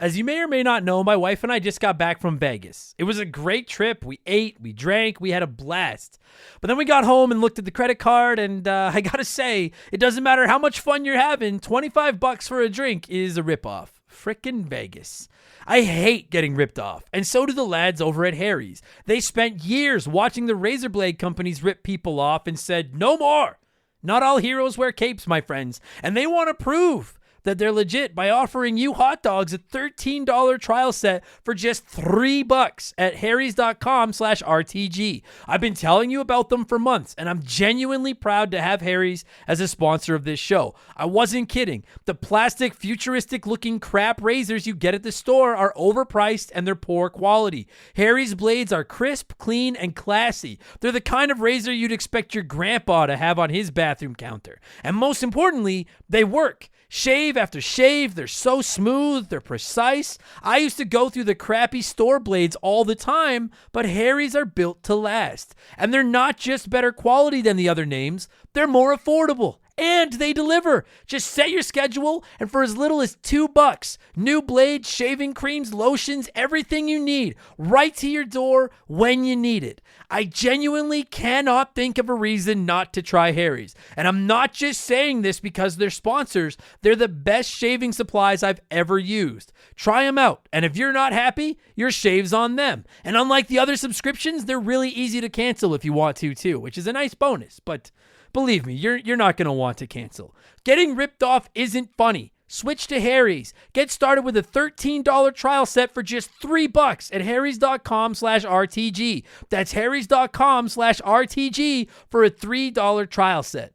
As you may or may not know, my wife and I just got back from Vegas. It was a great trip. We ate, we drank, we had a blast. But then we got home and looked at the credit card, and I gotta say, it doesn't matter how much fun you're having, $25 for a drink is a ripoff. Frickin' Vegas. I hate getting ripped off, and so do the lads over at Harry's. They spent years watching the razor blade companies rip people off and said, no more. Not all heroes wear capes, my friends, and they want to prove that they're legit by offering you hot dogs a $13 trial set for just $3 at harrys.com/RTG. I've been telling you about them for months, and I'm genuinely proud to have Harry's as a sponsor of this show. I wasn't kidding. The plastic, futuristic-looking crap razors you get at the store are overpriced and they're poor quality. Harry's blades are crisp, clean, and classy. They're the kind of razor you'd expect your grandpa to have on his bathroom counter. And most importantly, they work. Shave after shave, they're so smooth, they're precise. I used to go through the crappy store blades all the time, but Harry's are built to last. And they're not just better quality than the other names, they're more affordable. And they deliver. Just set your schedule, and for as little as $2, new blades, shaving creams, lotions, everything you need, right to your door when you need it. I genuinely cannot think of a reason not to try Harry's. And I'm not just saying this because they're sponsors. They're the best shaving supplies I've ever used. Try them out, and if you're not happy, your shave's on them. And unlike the other subscriptions, they're really easy to cancel if you want to too, which is a nice bonus, but believe me, you're not going to want to cancel. Getting ripped off isn't funny. Switch to Harry's. Get started with a $13 trial set for just $3 at harrys.com/RTG. That's harrys.com/RTG for a $3 trial set.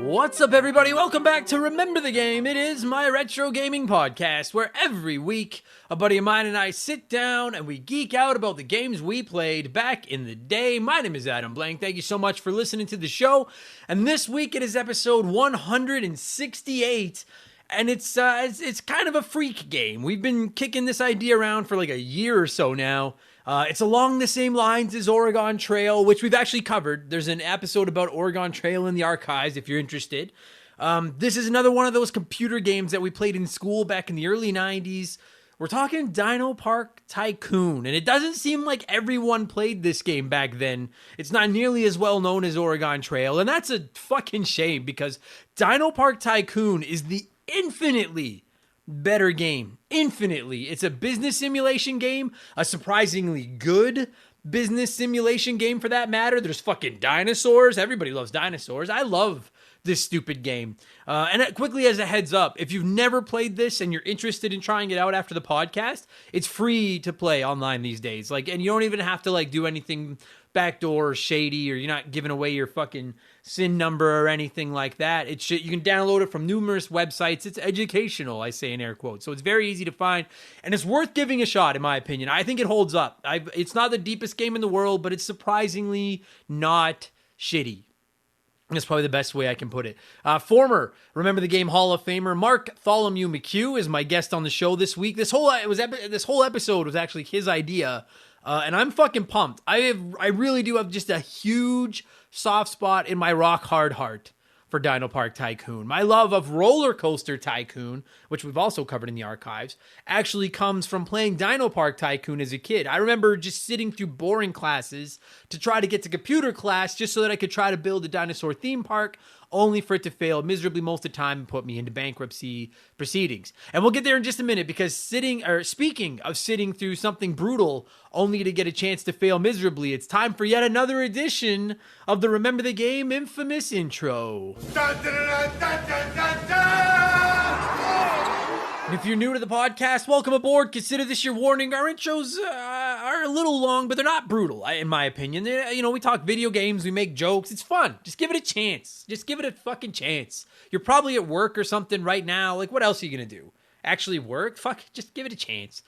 What's up, everybody? Welcome back to Remember the Game. It is my retro gaming podcast where every week a buddy of mine and I sit down and we geek out about the games we played back in the day. My name is Adam Blank. Thank you so much for listening to the show. And this week it is episode 168. And it's kind of a freak game. We've been kicking this idea around for like a year or so now. It's along the same lines as Oregon Trail, which we've actually covered. There's an episode about Oregon Trail in the archives if you're interested. This is another one of those computer games that we played in school back in the early 90s. We're talking DinoPark Tycoon, and it doesn't seem like everyone played this game back then. It's not nearly as well known as Oregon Trail, and that's a fucking shame because DinoPark Tycoon is the infinitely better game. Infinitely. It's a business simulation game, a surprisingly good business simulation game for that matter. There's fucking dinosaurs. Everybody loves dinosaurs. I love this stupid game. And quickly as a heads up, if you've never played this and you're interested in trying it out after the podcast, it's free to play online these days. And you don't even have to do anything backdoor or shady, or you're not giving away your fucking SIN number or anything like that. You can download it from numerous websites. It's educational, I say in air quotes. So it's very easy to find, and it's worth giving a shot, in my opinion. I think it holds up. It's not the deepest game in the world, but it's surprisingly not shitty. That's probably the best way I can put it. Former Remember the Game Hall of Famer Mark Tholomew McHugh is my guest on the show this week. This whole episode was actually his idea, and I'm fucking pumped. I really do have just a huge soft spot in my rock hard heart for DinoPark Tycoon. My love of Roller Coaster Tycoon, which we've also covered in the archives, actually comes from playing DinoPark Tycoon as a kid. I remember just sitting through boring classes to try to get to computer class just so that I could try to build a dinosaur theme park, only for it to fail miserably most of the time and put me into bankruptcy proceedings. And we'll get there in just a minute, because speaking of sitting through something brutal only to get a chance to fail miserably, it's time for yet another edition of the Remember the Game infamous intro. Dun, dun, dun, dun, dun, dun, dun. And if you're new to the podcast, welcome aboard. Consider this your warning. Our intros are a little long, but they're not brutal, in my opinion. We talk video games, we make jokes. It's fun. Just give it a chance. Just give it a fucking chance. You're probably at work or something right now. What else are you going to do? actually work, fuck, just give it a chance.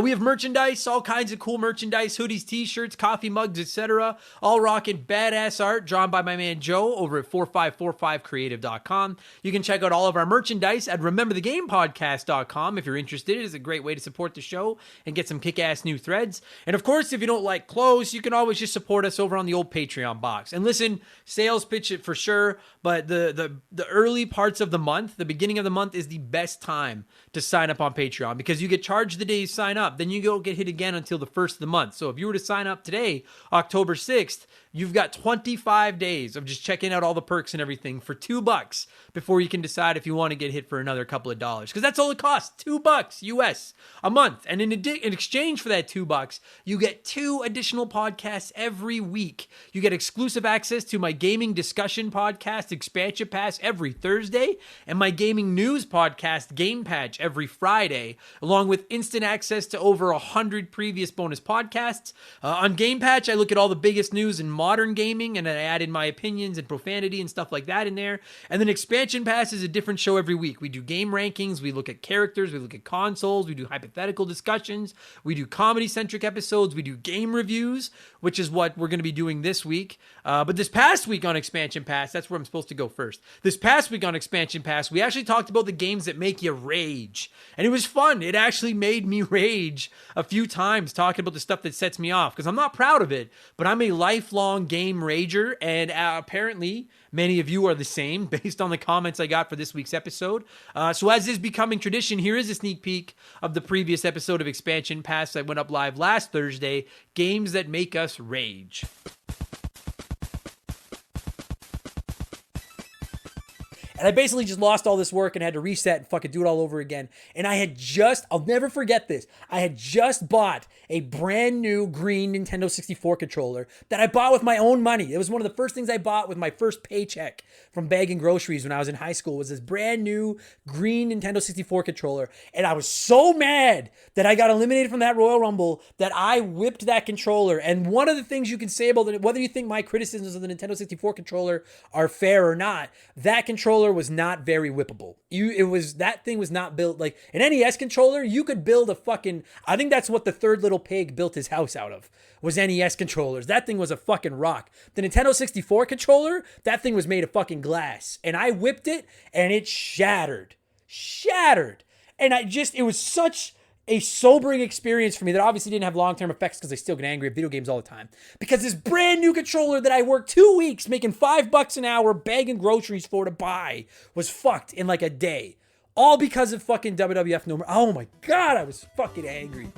We have merchandise, all kinds of cool merchandise, hoodies, t-shirts, coffee mugs, etc. All rocking badass art drawn by my man Joe over at 4545creative.com. You can check out all of our merchandise at rememberthegamepodcast.com if you're interested. It is a great way to support the show and get some kick-ass new threads. And of course, if you don't like clothes, you can always just support us over on the old Patreon box. And listen, sales pitch it for sure, but the early parts of the month, the beginning of the month is the best time to sign up on Patreon because you get charged the day you sign up. Then you don't get hit again until the first of the month. So if you were to sign up today, October 6th, you've got 25 days of just checking out all the perks and everything for $2 before you can decide if you want to get hit for another couple of dollars. Because that's all it costs, $2 US a month. And in exchange for that $2, you get 2 additional podcasts every week. You get exclusive access to my gaming discussion podcast, Expansion Pass, every Thursday, and my gaming news podcast, Game Patch, every Friday, along with instant access to over 100 previous bonus podcasts. On Game Patch, I look at all the biggest news in modern gaming, and I add in my opinions and profanity and stuff like that in there. And then Expansion Pass is a different show every week. We do game rankings, we look at characters, we look at consoles, we do hypothetical discussions, we do comedy-centric episodes, we do game reviews, which is what we're going to be doing this week. But this past week on Expansion Pass, that's where I'm supposed to go first. This past week on Expansion Pass, we actually talked about the games that make you rage. And it was fun. It actually made me rage a few times talking about the stuff that sets me off, because I'm not proud of it, but I'm a lifelong game rager, and apparently many of you are the same based on the comments I got for this week's episode. So as is becoming tradition, here is a sneak peek of the previous episode of Expansion Pass that went up live last Thursday, Games That Make Us Rage. And I basically just lost all this work and had to reset and fucking do it all over again. And I'll never forget this. I had just bought a brand new green Nintendo 64 controller that I bought with my own money. It was one of the first things I bought with my first paycheck from bagging groceries when I was in high school, was this brand new green Nintendo 64 controller. And I was so mad that I got eliminated from that Royal Rumble that I whipped that controller. And one of the things you can say about it, whether you think my criticisms of the Nintendo 64 controller are fair or not, that controller was not very whippable. That thing was not built like an NES controller. You could build a fucking, I think that's what the third little pig built his house out of, was NES controllers. That thing was a fucking rock. The Nintendo 64 controller, that thing was made of fucking glass, and I whipped it and it shattered. And it was such a sobering experience for me that obviously didn't have long-term effects because I still get angry at video games all the time. Because this brand new controller that I worked 2 weeks making $5 an hour bagging groceries for to buy was fucked in like a day. All because of fucking WWF No More. Oh my God, I was fucking angry.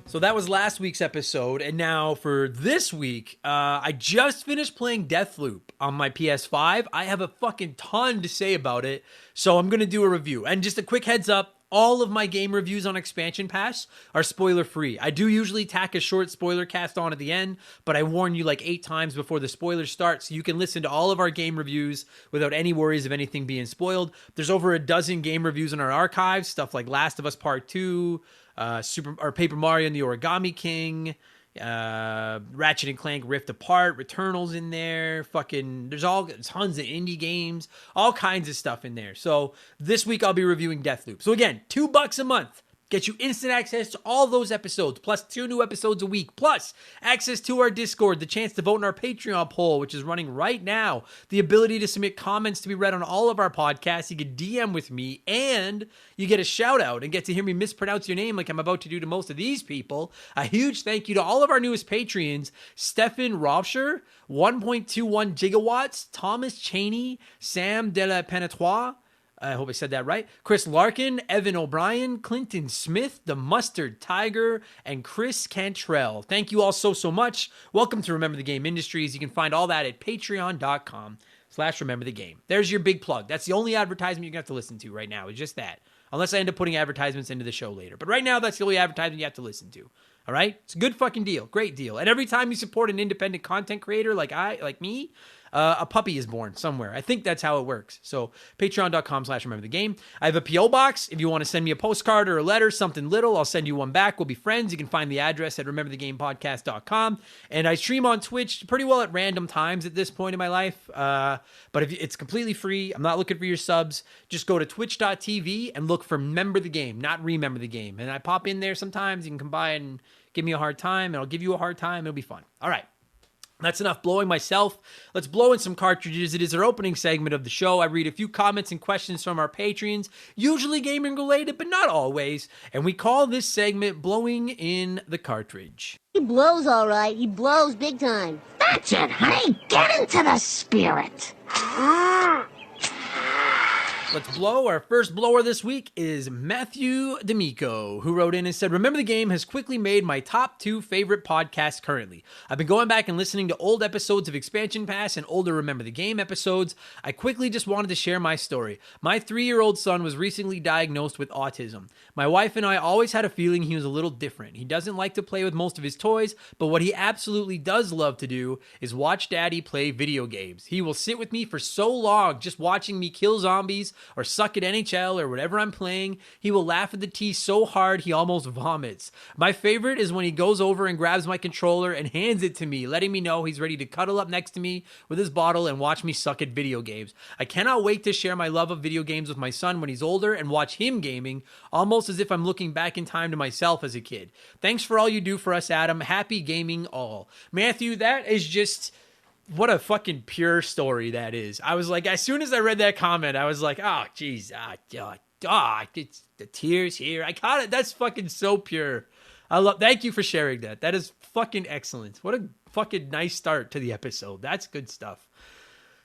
So that was last week's episode, and now for this week, I just finished playing Deathloop on my PS5. I have a fucking ton to say about it, so I'm going to do a review. And just a quick heads up, all of my game reviews on Expansion Pass are spoiler-free. I do usually tack a short spoiler cast on at the end, but I warn you like 8 times before the spoilers start, so you can listen to all of our game reviews without any worries of anything being spoiled. There's over a dozen game reviews in our archives, stuff like Last of Us Part 2, Paper Mario and the Origami King, Ratchet and Clank Rift Apart, Returnal's in there, there's tons of indie games, all kinds of stuff in there. So this week I'll be reviewing Deathloop. So again, $2 a month. Get you instant access to all those episodes, plus 2 new episodes a week, plus access to our Discord, the chance to vote in our Patreon poll, which is running right now, the ability to submit comments to be read on all of our podcasts. You can DM with me, and you get a shout out and get to hear me mispronounce your name like I'm about to do to most of these people. A huge thank you to all of our newest Patreons: Stefan Rovsher, 1.21 Gigawatts, Thomas Cheney, Sam de la Penetoire, I hope I said that right, Chris Larkin, Evan O'Brien, Clinton Smith, The Mustard Tiger, and Chris Cantrell. Thank you all so much. Welcome to Remember the Game Industries. You can find all that at patreon.com/rememberthegame. There's your big plug. That's the only advertisement you're going to have to listen to right now, is just that. Unless I end up putting advertisements into the show later. But right now, that's the only advertisement you have to listen to. All right? It's a good fucking deal. Great deal. And every time you support an independent content creator like me, a puppy is born somewhere. I think that's how it works. So patreon.com/rememberthegame. I have a P.O. box. If you want to send me a postcard or a letter, something little, I'll send you one back. We'll be friends. You can find the address at rememberthegamepodcast.com. And I stream on Twitch pretty well at random times at this point in my life. But if it's completely free, I'm not looking for your subs. Just go to twitch.tv and look for Remember the Game, not Remember the Game. And I pop in there sometimes. You can come by and give me a hard time, and I'll give you a hard time. It'll be fun. All right. That's enough blowing myself. Let's blow in some cartridges. It is our opening segment of the show. I read a few comments and questions from our patrons, usually gaming related, but not always. And we call this segment Blowing in the Cartridge. He blows all right. He blows big time. That's it, honey. Get into the spirit. Let's blow. Our first blower this week is Matthew D'Amico, who wrote in and said, Remember the Game has quickly made my top 2 favorite podcasts currently. I've been going back and listening to old episodes of Expansion Pass and older Remember the Game episodes. I quickly just wanted to share my story. My 3-year-old son was recently diagnosed with autism. My wife and I always had a feeling he was a little different. He doesn't like to play with most of his toys, but what he absolutely does love to do is watch Daddy play video games. He will sit with me for so long just watching me kill zombies or suck at NHL or whatever I'm playing. He will laugh at the tea so hard he almost vomits. My favorite is when he goes over and grabs my controller and hands it to me, letting me know he's ready to cuddle up next to me with his bottle and watch me suck at video games. I cannot wait to share my love of video games with my son when he's older and watch him gaming, almost as if I'm looking back in time to myself as a kid. Thanks for all you do for us, Adam. Happy gaming all. Matthew, that is just... what a fucking pure story that is. I was like, as soon as I read that comment, I was like, oh, geez, it's the tears here. I caught it. That's fucking so pure. Thank you for sharing that. That is fucking excellent. What a fucking nice start to the episode. That's good stuff.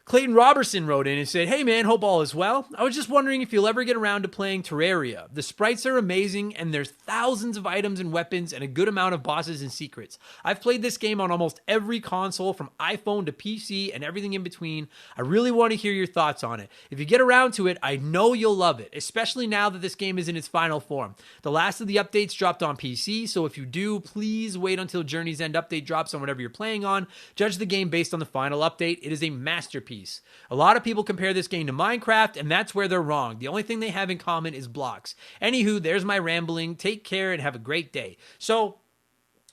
Clayton Robertson wrote in and said, Hey man, hope all is well. I was just wondering if you'll ever get around to playing Terraria. The sprites are amazing and there's thousands of items and weapons and a good amount of bosses and secrets. I've played this game on almost every console from iPhone to PC and everything in between. I really want to hear your thoughts on it. If you get around to it, I know you'll love it, especially now that this game is in its final form. The last of the updates dropped on PC, so if you do, please wait until Journey's End update drops on whatever you're playing on. Judge the game based on the final update. It is a masterpiece. A lot of people compare this game to Minecraft, and that's where they're wrong. The only thing they have in common is blocks. Anywho, there's my rambling. Take care and have a great day. So,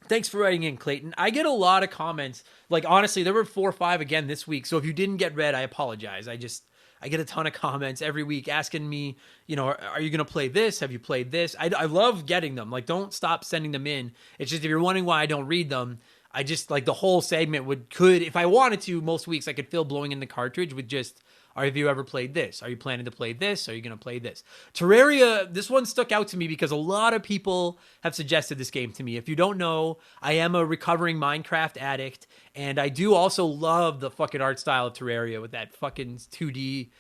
thanks for writing in, Clayton. I get a lot of comments. Like, honestly, there were 4 or 5 again this week, so if you didn't get read, I apologize. I get a ton of comments every week asking me, are you going to play this? Have you played this? I love getting them. Like, don't stop sending them in. It's just if you're wondering why I don't read them, I just, like, the whole segment could, if I wanted to, most weeks I could fill blowing in the cartridge with just, have you ever played this? Are you planning to play this? Are you going to play this? Terraria, this one stuck out to me because a lot of people have suggested this game to me. If you don't know, I am a recovering Minecraft addict, and I do also love the fucking art style of Terraria with that fucking 2D,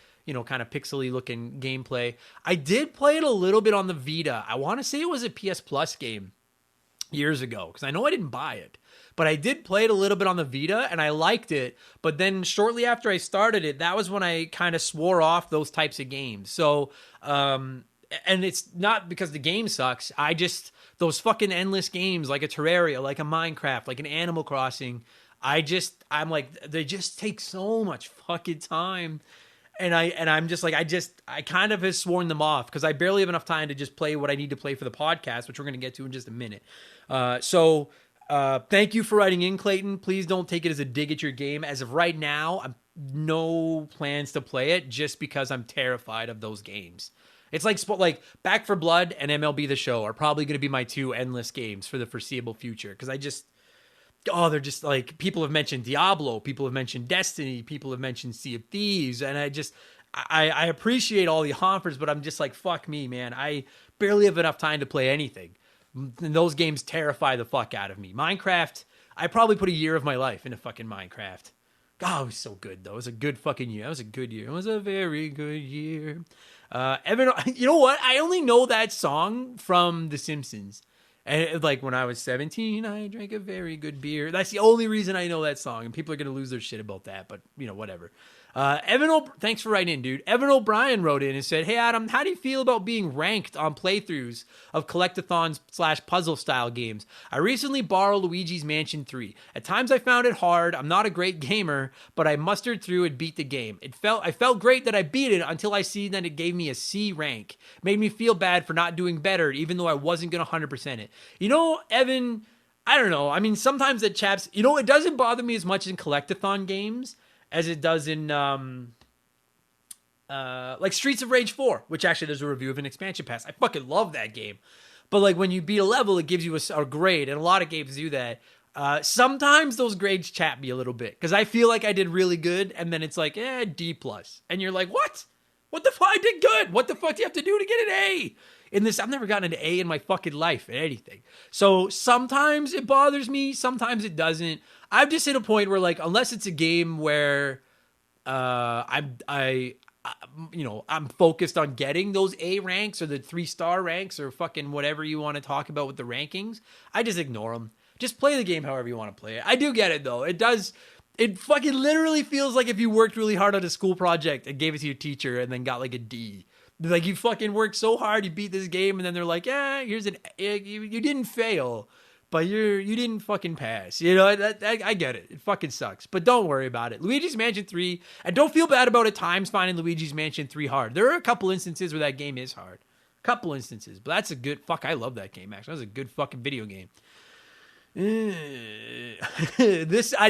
kind of pixely looking gameplay. I did play it a little bit on the Vita. I want to say it was a PS Plus game years ago, because I know I didn't buy it. But I did play it a little bit on the Vita, and I liked it. But then shortly after I started it, that was when I kind of swore off those types of games. So, and it's not because the game sucks. Those fucking endless games like a Terraria, like a Minecraft, like an Animal Crossing, I'm like, they just take so much fucking time. And I'm just like, I kind of have sworn them off because I barely have enough time to just play what I need to play for the podcast, which we're going to get to in just a minute. Thank you for writing in, Clayton. Please don't take it as a dig at your game. As of right now, I'm no plans to play it just because I'm terrified of those games. It's like Back 4 Blood and MLB The Show are probably going to be my 2 endless games for the foreseeable future. Because they're just like, people have mentioned Diablo, people have mentioned Destiny, people have mentioned Sea of Thieves, and I appreciate all the offers, but I'm just like, fuck me, man. I barely have enough time to play anything. And those games terrify the fuck out of me. Minecraft, I probably put a year of my life into fucking Minecraft. God, it was so good, though. It was a good fucking year. It was a good year. It was a very good year. Evan, you know what? I only know that song from The Simpsons. And like when I was 17, I drank a very good beer. That's the only reason I know that song. And people are going to lose their shit about that, but whatever. Thanks for writing in, dude. Evan O'Brien wrote in and said, "Hey Adam, how do you feel about being ranked on playthroughs of collectathons / puzzle style games? I recently borrowed Luigi's Mansion 3. At times I found it hard. I'm not a great gamer, but I mustered through and beat the game. I felt great that I beat it until I see that it gave me a C rank. Made me feel bad for not doing better, even though I wasn't gonna 100% it. You know, Evan, I don't know. I mean, sometimes it chaps. You know, it doesn't bother me as much in collectathon games as it does in like Streets of Rage 4, which actually there's a review of an expansion pass. I fucking love that game. But like when you beat a level, it gives you a grade, and a lot of games do that. Sometimes those grades chat me a little bit because I feel like I did really good, and then it's like, D+. And you're like, what? What the fuck? I did good. What the fuck do you have to do to get an A? In this, I've never gotten an A in my fucking life at anything. So sometimes it bothers me, sometimes it doesn't. I'm just at a point where, like, unless it's a game where I'm focused on getting those A ranks or the 3-star ranks or fucking whatever you want to talk about with the rankings, I just ignore them. Just play the game however you want to play it. I do get it though. It fucking literally feels like if you worked really hard on a school project and gave it to your teacher and then got like a D. Like you fucking worked so hard, you beat this game, and then they're like, here's you didn't fail, but you didn't fucking pass. You know, I get it. It fucking sucks, but don't worry about it. Luigi's Mansion 3, and don't feel bad about at times finding Luigi's Mansion 3 hard. There are a couple instances where that game is hard. Couple instances, but that's a good, I love that game, actually. That was a good fucking video game. I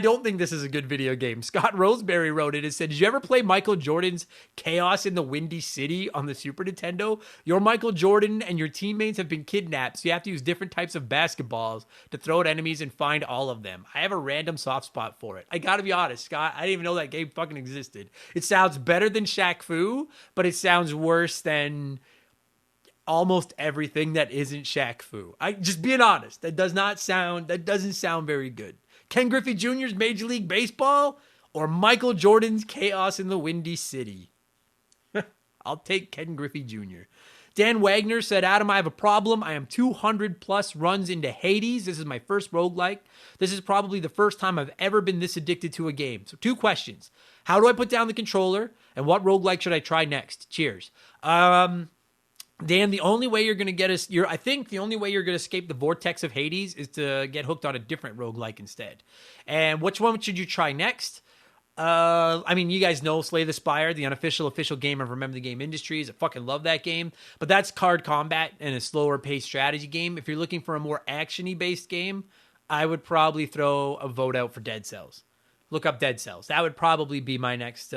don't think this is a good video game. Scott Roseberry wrote it and said, "Did you ever play Michael Jordan's Chaos in the Windy City on the Super Nintendo? Your Michael Jordan and your teammates have been kidnapped, so you have to use different types of basketballs to throw at enemies and find all of them. I have a random soft spot for it." I gotta be honest, Scott, I didn't even know that game fucking existed. It sounds better than Shaq Fu, but it sounds worse than almost everything that isn't Shaq Fu. I just being honest, that doesn't sound very good. Ken Griffey Jr.'s Major League Baseball or Michael Jordan's Chaos in the Windy City? I'll take Ken Griffey Jr. Dan Wagner said, "Adam, I have a problem. I am 200 plus runs into Hades. This is my first roguelike. This is probably the first time I've ever been this addicted to a game. So 2 questions. How do I put down the controller? And what roguelike should I try next? Cheers." Dan, the only way you're going to get us, I think the only way you're going to escape the vortex of Hades is to get hooked on a different roguelike instead. And which one should you try next? I mean, you guys know Slay the Spire, the official game of Remember the Game Industries. I fucking love that game. But that's card combat and a slower paced strategy game. If you're looking for a more action-y based game, I would probably throw a vote out for Dead Cells. Look up Dead Cells. That would probably be my next...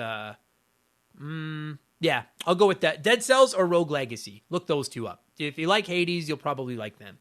Yeah, I'll go with that. Dead Cells or Rogue Legacy. Look those 2 up. If you like Hades, you'll probably like them.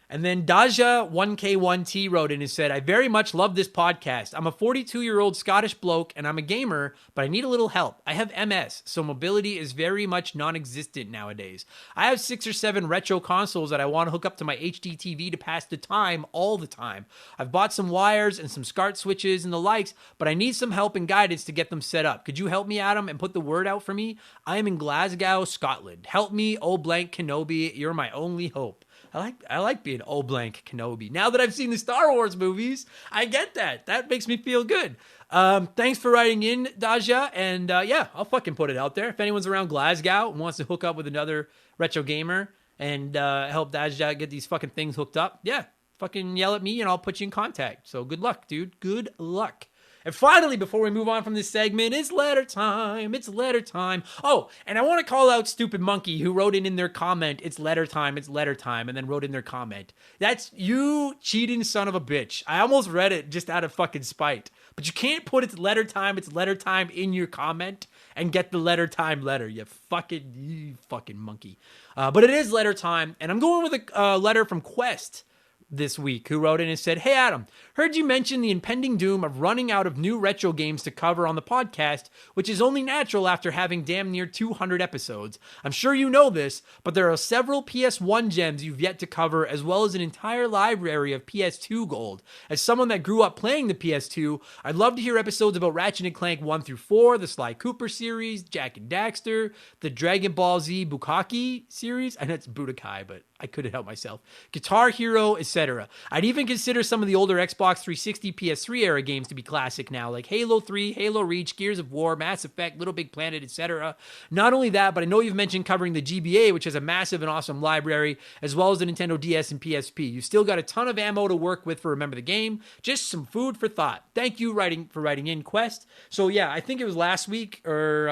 And then Daja1K1T wrote in and said, "I very much love this podcast. I'm a 42-year-old Scottish bloke and I'm a gamer, but I need a little help. I have MS, so mobility is very much non-existent nowadays. I have 6 or 7 retro consoles that I want to hook up to my HD TV to pass the time all the time. I've bought some wires and some SCART switches and the likes, but I need some help and guidance to get them set up. Could you help me, Adam, and put the word out for me? I am in Glasgow, Scotland. Help me, old blank Kenobi. You're my only hope." I like being old blank Kenobi. Now that I've seen the Star Wars movies, I get that. That makes me feel good. Thanks for writing in, Daja. And yeah, I'll fucking put it out there. If anyone's around Glasgow and wants to hook up with another retro gamer and help Daja get these fucking things hooked up, yeah, fucking yell at me and I'll put you in contact. So good luck, dude. Good luck. And finally, before we move on from this segment, it's letter time. It's letter time. Oh, and I want to call out Stupid Monkey, who wrote in their comment, it's letter time, and then wrote in their comment. That's you cheating son of a bitch. I almost read it just out of fucking spite. But you can't put it's letter time in your comment and get the letter time letter, you fucking monkey. But it is letter time, and I'm going with a letter from Quest this week, who wrote in and said, "Hey Adam, heard you mention the impending doom of running out of new retro games to cover on the podcast, which is only natural after having damn near 200 episodes. I'm sure you know this, but there are several PS1 gems you've yet to cover, as well as an entire library of PS2 gold. As someone that grew up playing the PS2, I'd love to hear episodes about Ratchet & Clank 1 through 4, the Sly Cooper series, Jak and Daxter, the Dragon Ball Z Bukkake series." I know it's Budokai, but I couldn't help myself. Guitar Hero, etc. I'd even consider some of the older Xbox 360, PS3 era games to be classic now, like Halo 3, Halo Reach, Gears of War, Mass Effect, Little Big Planet, etc. Not only that, but I know you've mentioned covering the GBA, which has a massive and awesome library, as well as the Nintendo DS and PSP. You've still got a ton of ammo to work with for Remember the Game. Just some food for thought. Thank you for writing in, Quest. So yeah, I think it was last week or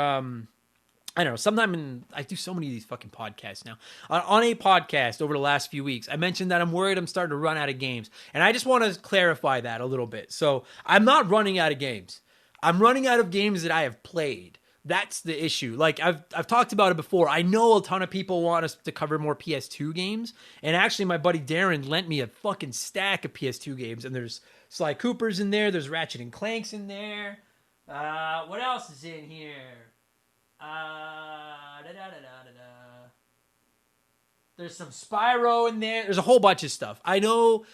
I don't know, sometime I do so many of these fucking podcasts now. On a podcast over the last few weeks, I mentioned that I'm worried I'm starting to run out of games. And I just want to clarify that a little bit. So I'm not running out of games. I'm running out of games that I have played. That's the issue. Like I've talked about it before. I know a ton of people want us to cover more PS2 games. And actually my buddy Darren lent me a fucking stack of PS2 games. And there's Sly Coopers in there. There's Ratchet and Clanks in there. What else is in here? There's some Spyro in there. There's a whole bunch of stuff. I know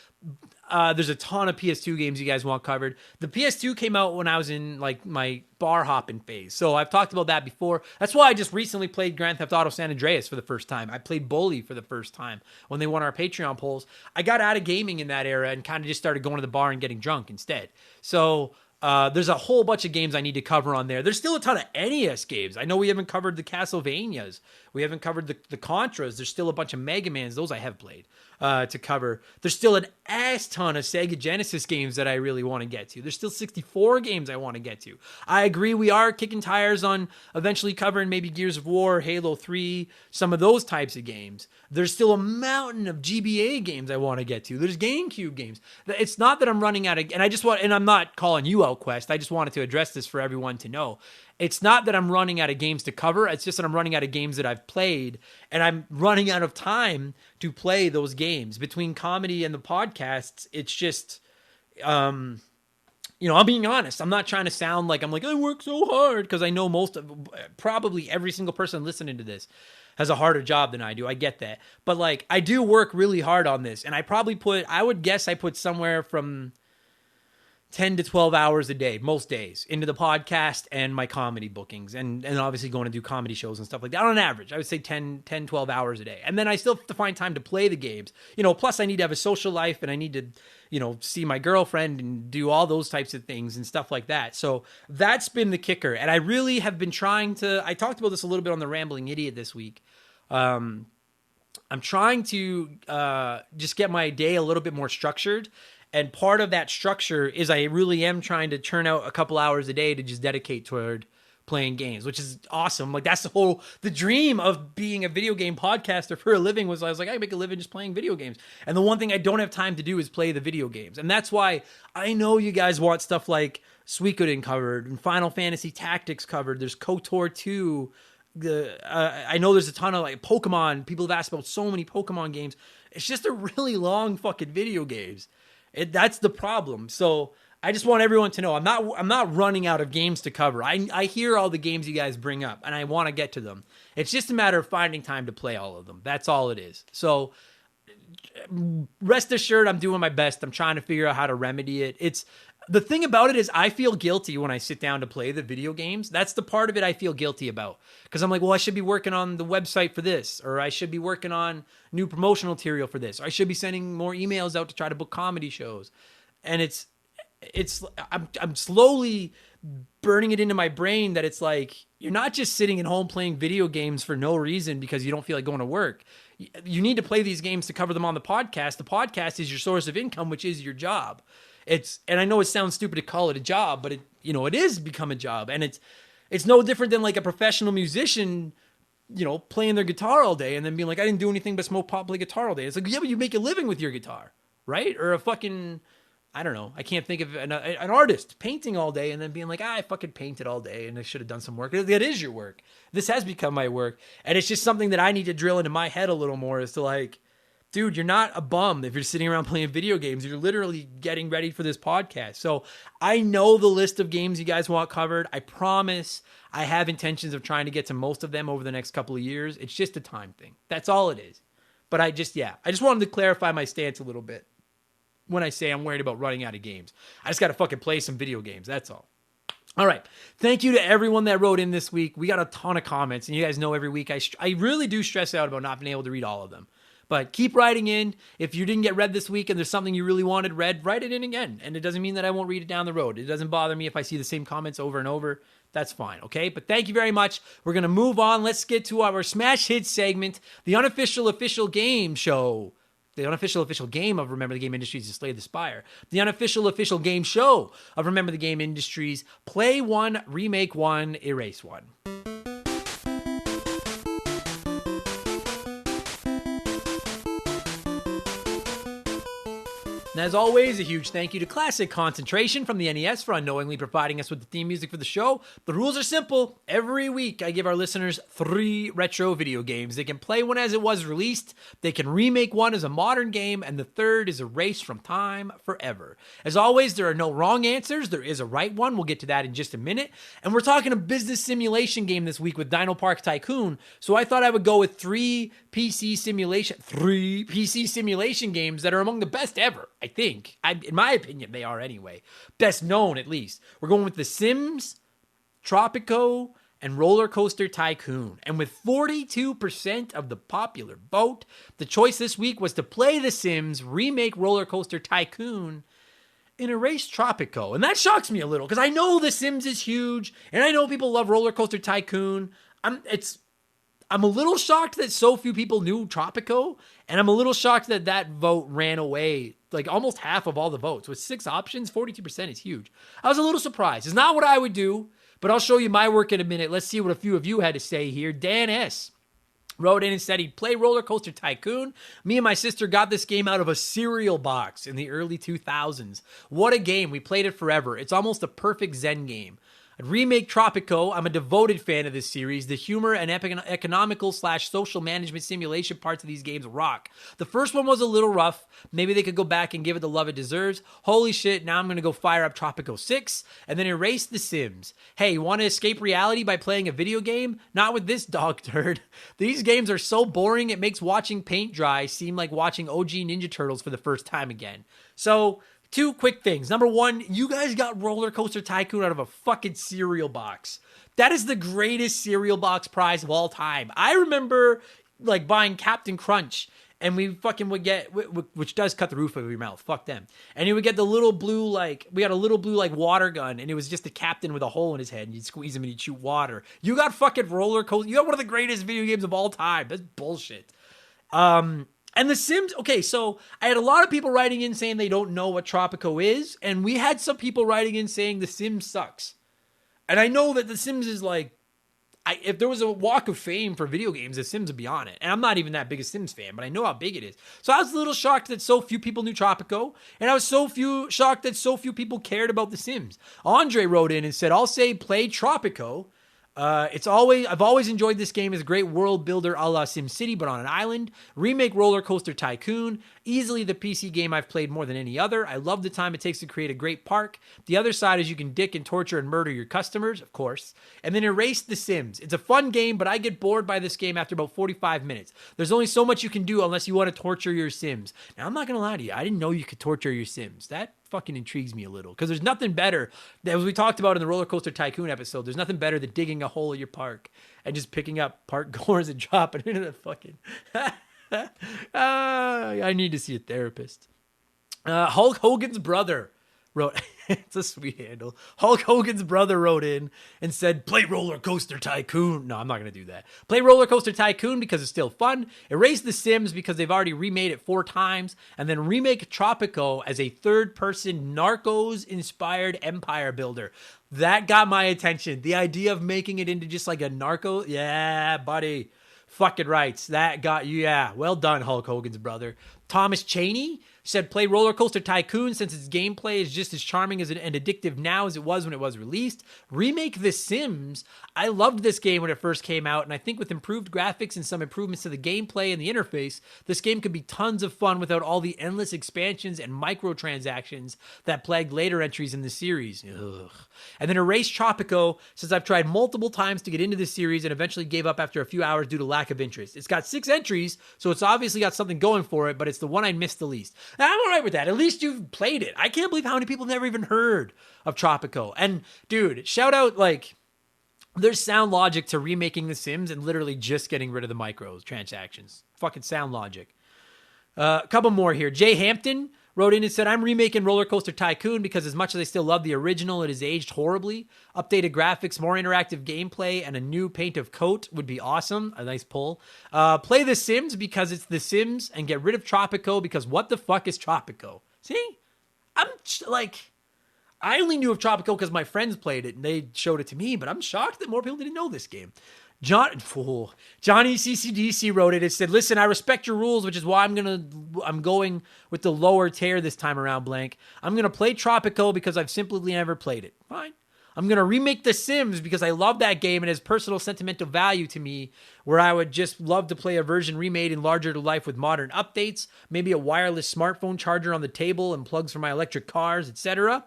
there's a ton of PS2 games you guys want covered. The PS2 came out when I was in like my bar hopping phase. So I've talked about that before. That's why I just recently played Grand Theft Auto San Andreas for the first time. I played Bully for the first time when they won our Patreon polls. I got out of gaming in that era and kind of just started going to the bar and getting drunk instead. So there's a whole bunch of games I need to cover on there. There's still a ton of NES games. I know we haven't covered the Castlevanias. We haven't covered the Contras. There's still a bunch of Mega Mans. Those I have played to cover. There's still an ass ton of Sega Genesis games that I really want to get to. There's still 64 games I want to get to. I agree we are kicking tires on eventually covering maybe Gears of War, Halo 3, some of those types of games. There's still a mountain of GBA games I want to get to. There's GameCube games. It's not that I'm running out of, and I'm not calling you out, Quest. I just wanted to address this for everyone to know. It's not that I'm running out of games to cover. It's just that I'm running out of games that I've played, and I'm running out of time to play those games. Between comedy and the podcasts, it's just, I'm being honest. I'm not trying to sound like I work so hard, because I know probably every single person listening to this has a harder job than I do. I get that. But I do work really hard on this, and I would guess I put somewhere from 10 to 12 hours a day, most days, into the podcast and my comedy bookings, and obviously going to do comedy shows and stuff like that. On average, I would say 10, 12 hours a day. And then I still have to find time to play the games. Plus I need to have a social life, and I need to, see my girlfriend and do all those types of things and stuff like that. So that's been the kicker. And I really have been trying to, I talked about this a little bit on the Rambling Idiot this week. I'm trying to just get my day a little bit more structured. And part of that structure is I really am trying to churn out a couple hours a day to just dedicate toward playing games, which is awesome. That's the dream of being a video game podcaster for a living was I was like, I make a living just playing video games. And the one thing I don't have time to do is play the video games. And that's why I know you guys want stuff like Suikoden covered and Final Fantasy Tactics covered. There's KOTOR 2. I know there's a ton of Pokemon. People have asked about so many Pokemon games. It's just a really long fucking video games. That's the problem. So I just want everyone to know I'm not running out of games to cover. I hear all the games you guys bring up, and I want to get to them. It's just a matter of finding time to play all of them. That's all it is. So rest assured, I'm doing my best. I'm trying to figure out how to remedy it. The thing about it is I feel guilty when I sit down to play the video games. That's the part of it I feel guilty about. Because I'm like, well, I should be working on the website for this, or I should be working on new promotional material for this, or I should be sending more emails out to try to book comedy shows. And I'm slowly burning it into my brain that it's like, you're not just sitting at home playing video games for no reason because you don't feel like going to work. You need to play these games to cover them on the podcast. The podcast is your source of income, which is your job. And I know it sounds stupid to call it a job, but it is become a job. And it's no different than a professional musician, playing their guitar all day and then being like, I didn't do anything but smoke pot, play guitar all day. It's like, yeah, but you make a living with your guitar, right? Or a fucking, I don't know. I can't think of an artist painting all day and then being like, I fucking painted all day and I should have done some work. That is your work. This has become my work. And it's just something that I need to drill into my head a little more, is to dude, you're not a bum if you're sitting around playing video games. You're literally getting ready for this podcast. So I know the list of games you guys want covered. I promise I have intentions of trying to get to most of them over the next couple of years. It's just a time thing. That's all it is. But I just wanted to clarify my stance a little bit when I say I'm worried about running out of games. I just got to fucking play some video games. That's all. All right. Thank you to everyone that wrote in this week. We got a ton of comments, and you guys know every week I really do stress out about not being able to read all of them. But keep writing in. If you didn't get read this week and there's something you really wanted read, write it in again. And it doesn't mean that I won't read it down the road. It doesn't bother me if I see the same comments over and over. That's fine, okay? But thank you very much. We're going to move on. Let's get to our Smash Hits segment, the unofficial official game show. The unofficial official game of Remember the Game Industries is Slay the Spire. The unofficial official game show of Remember the Game Industries. Play one, remake one, erase one. And as always, a huge thank you to Classic Concentration from the NES for unknowingly providing us with the theme music for the show. The rules are simple. Every week, I give our listeners 3 retro video games. They can play one as it was released, they can remake one as a modern game, and the third is erased from time forever. As always, there are no wrong answers. There is a right one. We'll get to that in just a minute. And we're talking a business simulation game this week with DinoPark Tycoon, so I thought I would go with 3 PC simulation games that are among the best ever. I think. In my opinion, they are anyway. Best known, at least. We're going with The Sims, Tropico, and Roller Coaster Tycoon. And with 42% of the popular vote, the choice this week was to play The Sims, remake Roller Coaster Tycoon, and erase Tropico. And that shocks me a little, because I know The Sims is huge, and I know people love Roller Coaster Tycoon. I'm a little shocked that so few people knew Tropico, and I'm a little shocked that that vote ran away, like almost half of all the votes. With 6 options, 42% is huge. I was a little surprised. It's not what I would do, but I'll show you my work in a minute. Let's see what a few of you had to say here. Dan S. wrote in and said he'd play Roller Coaster Tycoon. Me and my sister got this game out of a cereal box in the early 2000s. What a game. We played it forever. It's almost a perfect Zen game. I'd remake Tropico. I'm a devoted fan of this series. The humor and economical/social management simulation parts of these games rock. The first one was a little rough. Maybe they could go back and give it the love it deserves. Holy shit, now I'm going to go fire up Tropico 6 and then erase The Sims. Hey, you want to escape reality by playing a video game? Not with this dog turd. These games are so boring it makes watching paint dry seem like watching OG Ninja Turtles for the first time again. So, 2 quick things. Number 1, you guys got Roller Coaster Tycoon out of a fucking cereal box. That is the greatest cereal box prize of all time. I remember like buying Captain Crunch, and we fucking would get, which does cut the roof of your mouth. Fuck them. And you would get the little blue, like, we had a little blue like water gun, and it was just the captain with a hole in his head, and you'd squeeze him and he'd shoot water. You got fucking Roller Coaster. You got one of the greatest video games of all time. That's bullshit. And The Sims, okay, so I had a lot of people writing in saying they don't know what Tropico is, and we had some people writing in saying The Sims sucks. And I know that The Sims is like, if there was a walk of fame for video games, The Sims would be on it. And I'm not even that big a Sims fan, but I know how big it is. So I was a little shocked that so few people knew Tropico, and I was shocked that so few people cared about The Sims. Andre wrote in and said, I'll say play Tropico. I've always enjoyed this game as a great world builder a la SimCity, but on an island. Remake Roller Coaster Tycoon. Easily the PC game I've played more than any other. I love the time it takes to create a great park. The other side is you can dick and torture and murder your customers, of course. And then erase The Sims. It's a fun game, but I get bored by this game after about 45 minutes. There's only so much you can do unless you want to torture your Sims. Now, I'm not going to lie to you. I didn't know you could torture your Sims. That fucking intrigues me a little, because there's nothing better, as we talked about in the Roller Coaster Tycoon episode, there's nothing better than digging a hole in your park and just picking up park goers and dropping it into the fucking I need to see a therapist. Hulk Hogan's brother wrote, it's a sweet handle. Hulk Hogan's brother wrote in and said, play Roller Coaster Tycoon. No, I'm not going to do that. Play Roller Coaster Tycoon because it's still fun. Erase The Sims because they've already remade it 4 times. And then remake Tropico as a third-person Narcos-inspired empire builder. That got my attention. The idea of making it into just like a narco. Yeah, buddy. Fucking rights. That got you. Yeah. Well done, Hulk Hogan's brother. Thomas Cheney said play Roller Coaster Tycoon since its gameplay is just as charming and addictive now as it was when it was released. Remake The Sims. I loved this game when it first came out, and I think with improved graphics and some improvements to the gameplay and the interface, this game could be tons of fun without all the endless expansions and microtransactions that plagued later entries in the series. Ugh. And then erase Tropico, since I've tried multiple times to get into this series and eventually gave up after a few hours due to lack of interest. It's got 6 entries, so it's obviously got something going for it, but it's the one I missed the least. Now, I'm all right with that. At least you've played it. I can't believe how many people never even heard of Tropico. And, dude, shout out, like, there's sound logic to remaking The Sims and literally just getting rid of the microtransactions. Fucking sound logic. A couple more here. Jay Hampton wrote in and said, I'm remaking Roller Coaster Tycoon because as much as I still love the original, it has aged horribly. Updated graphics, more interactive gameplay, and a new paint of coat would be awesome. A nice pull. Play The Sims because it's The Sims, and get rid of Tropico because what the fuck is Tropico? See? I only knew of Tropico because my friends played it and they showed it to me, but I'm shocked that more people didn't know this game. Johnny CCDC wrote it. It said, listen, I respect your rules, which is why I'm going with the lower tier this time around, blank. I'm going to play Tropico because I've simply never played it. Fine. I'm going to remake The Sims because I love that game and it has personal sentimental value to me, where I would just love to play a version remade and larger to life with modern updates, maybe a wireless smartphone charger on the table and plugs for my electric cars, etc.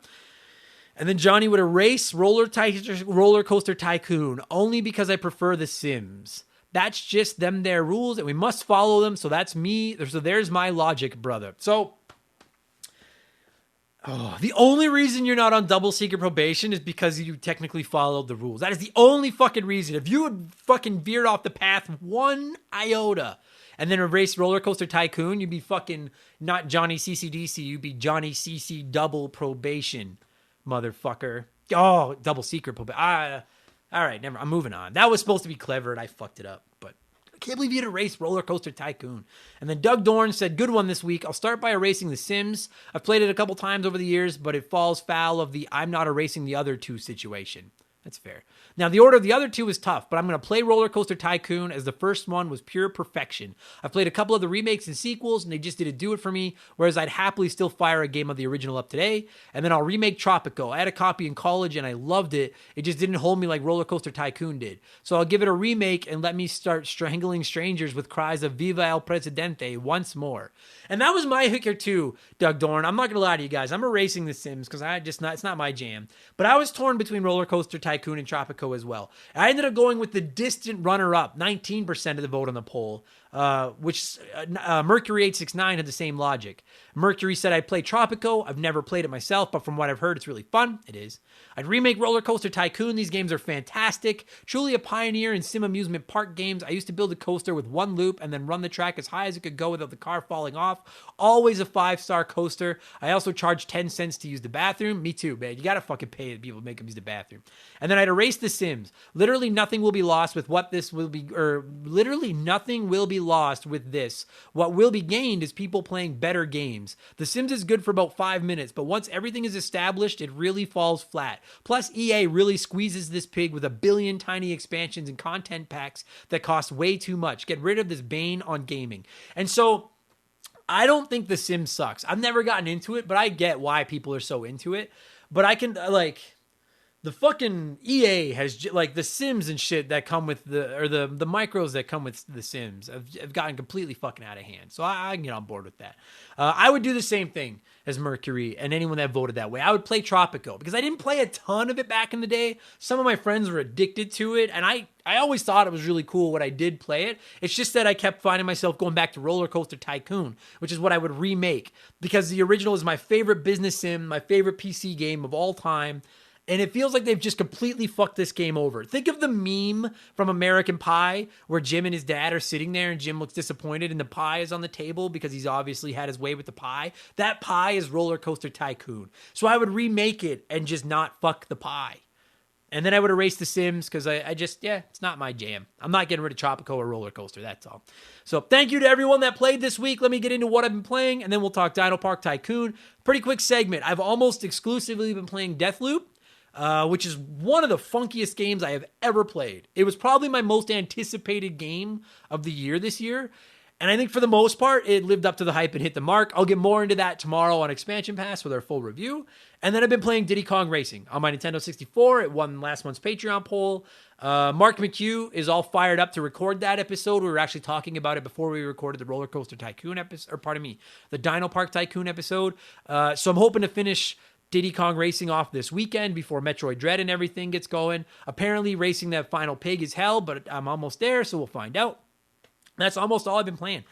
And then Johnny would erase Roller Coaster Tycoon only because I prefer The Sims. That's just their rules, and we must follow them. So that's me. So there's my logic, brother. So the only reason you're not on double secret probation is because you technically followed the rules. That is the only fucking reason. If you had fucking veered off the path one iota and then erased Roller Coaster Tycoon, you'd be fucking not Johnny CCDC. You'd be Johnny CC double probation. Motherfucker. Oh, double secret. All right, never. I'm moving on. That was supposed to be clever, and I fucked it up. But I can't believe you'd erase Roller Coaster Tycoon. And then Doug Dorn said, good one this week. I'll start by erasing The Sims. I've played it a couple times over the years, but it falls foul of the I'm not erasing the other two situation. That's fair. Now, the order of the other two is tough, but I'm going to play Roller Coaster Tycoon as the first one was pure perfection. I've played a couple of the remakes and sequels, and they just didn't do it for me, whereas I'd happily still fire a game of the original up today. And then I'll remake Tropico. I had a copy in college, and I loved it. It just didn't hold me like Roller Coaster Tycoon did. So I'll give it a remake and let me start strangling strangers with cries of Viva el Presidente once more. And that was my hiccup too, Doug Dorn. I'm not going to lie to you guys. I'm erasing The Sims because it's not my jam. But I was torn between Roller Coaster Tycoon and Tropico as well. I ended up going with the distant runner-up, 19% of the vote on the poll, which Mercury 869 had the same logic. Mercury said, I'd play Tropico. I've never played it myself, but from what I've heard, it's really fun. It is. I'd remake Roller Coaster Tycoon. These games are fantastic. Truly a pioneer in sim amusement park games. I used to build a coaster with one loop and then run the track as high as it could go without the car falling off. Always a 5-star coaster. I also charge 10 cents to use the bathroom. Me too, man. You gotta fucking pay people to make them use the bathroom. And then I'd erase The Sims. Literally nothing will be lost with what this will be, or literally nothing will be lost with this. What will be gained is people playing better games. The Sims is good for about 5 minutes, but once everything is established, it really falls flat. Plus, EA really squeezes this pig with a billion tiny expansions and content packs that cost way too much. Get rid of this bane on gaming. And so, I don't think The Sims sucks. I've never gotten into it, but I get why people are so into it. But I can, the fucking EA has, The Sims and shit that come with the micros that come with The Sims have gotten completely fucking out of hand. So I can get on board with that. I would do the same thing as Mercury and anyone that voted that way. I would play Tropico because I didn't play a ton of it back in the day. Some of my friends were addicted to it, and I always thought it was really cool when I did play it. It's just that I kept finding myself going back to Roller Coaster Tycoon, which is what I would remake because the original is my favorite business sim, my favorite PC game of all time. And it feels like they've just completely fucked this game over. Think of the meme from American Pie where Jim and his dad are sitting there and Jim looks disappointed and the pie is on the table because he's obviously had his way with the pie. That pie is Roller Coaster Tycoon. So I would remake it and just not fuck the pie. And then I would erase The Sims because it's not my jam. I'm not getting rid of Tropico or Roller Coaster, that's all. So thank you to everyone that played this week. Let me get into what I've been playing, and then we'll talk DinoPark Tycoon. Pretty quick segment. I've almost exclusively been playing Deathloop, which is one of the funkiest games I have ever played. It was probably my most anticipated game of the year this year. And I think for the most part, it lived up to the hype and hit the mark. I'll get more into that tomorrow on Expansion Pass with our full review. And then I've been playing Diddy Kong Racing on my Nintendo 64. It won last month's Patreon poll. Mark McHugh is all fired up to record that episode. We were actually talking about it before we recorded the Roller Coaster Tycoon episode, the DinoPark Tycoon episode. So I'm hoping to finish Diddy Kong Racing off this weekend before Metroid Dread and everything gets going. Apparently racing that final pig is hell, but I'm almost there, so we'll find out. That's almost all I've been playing.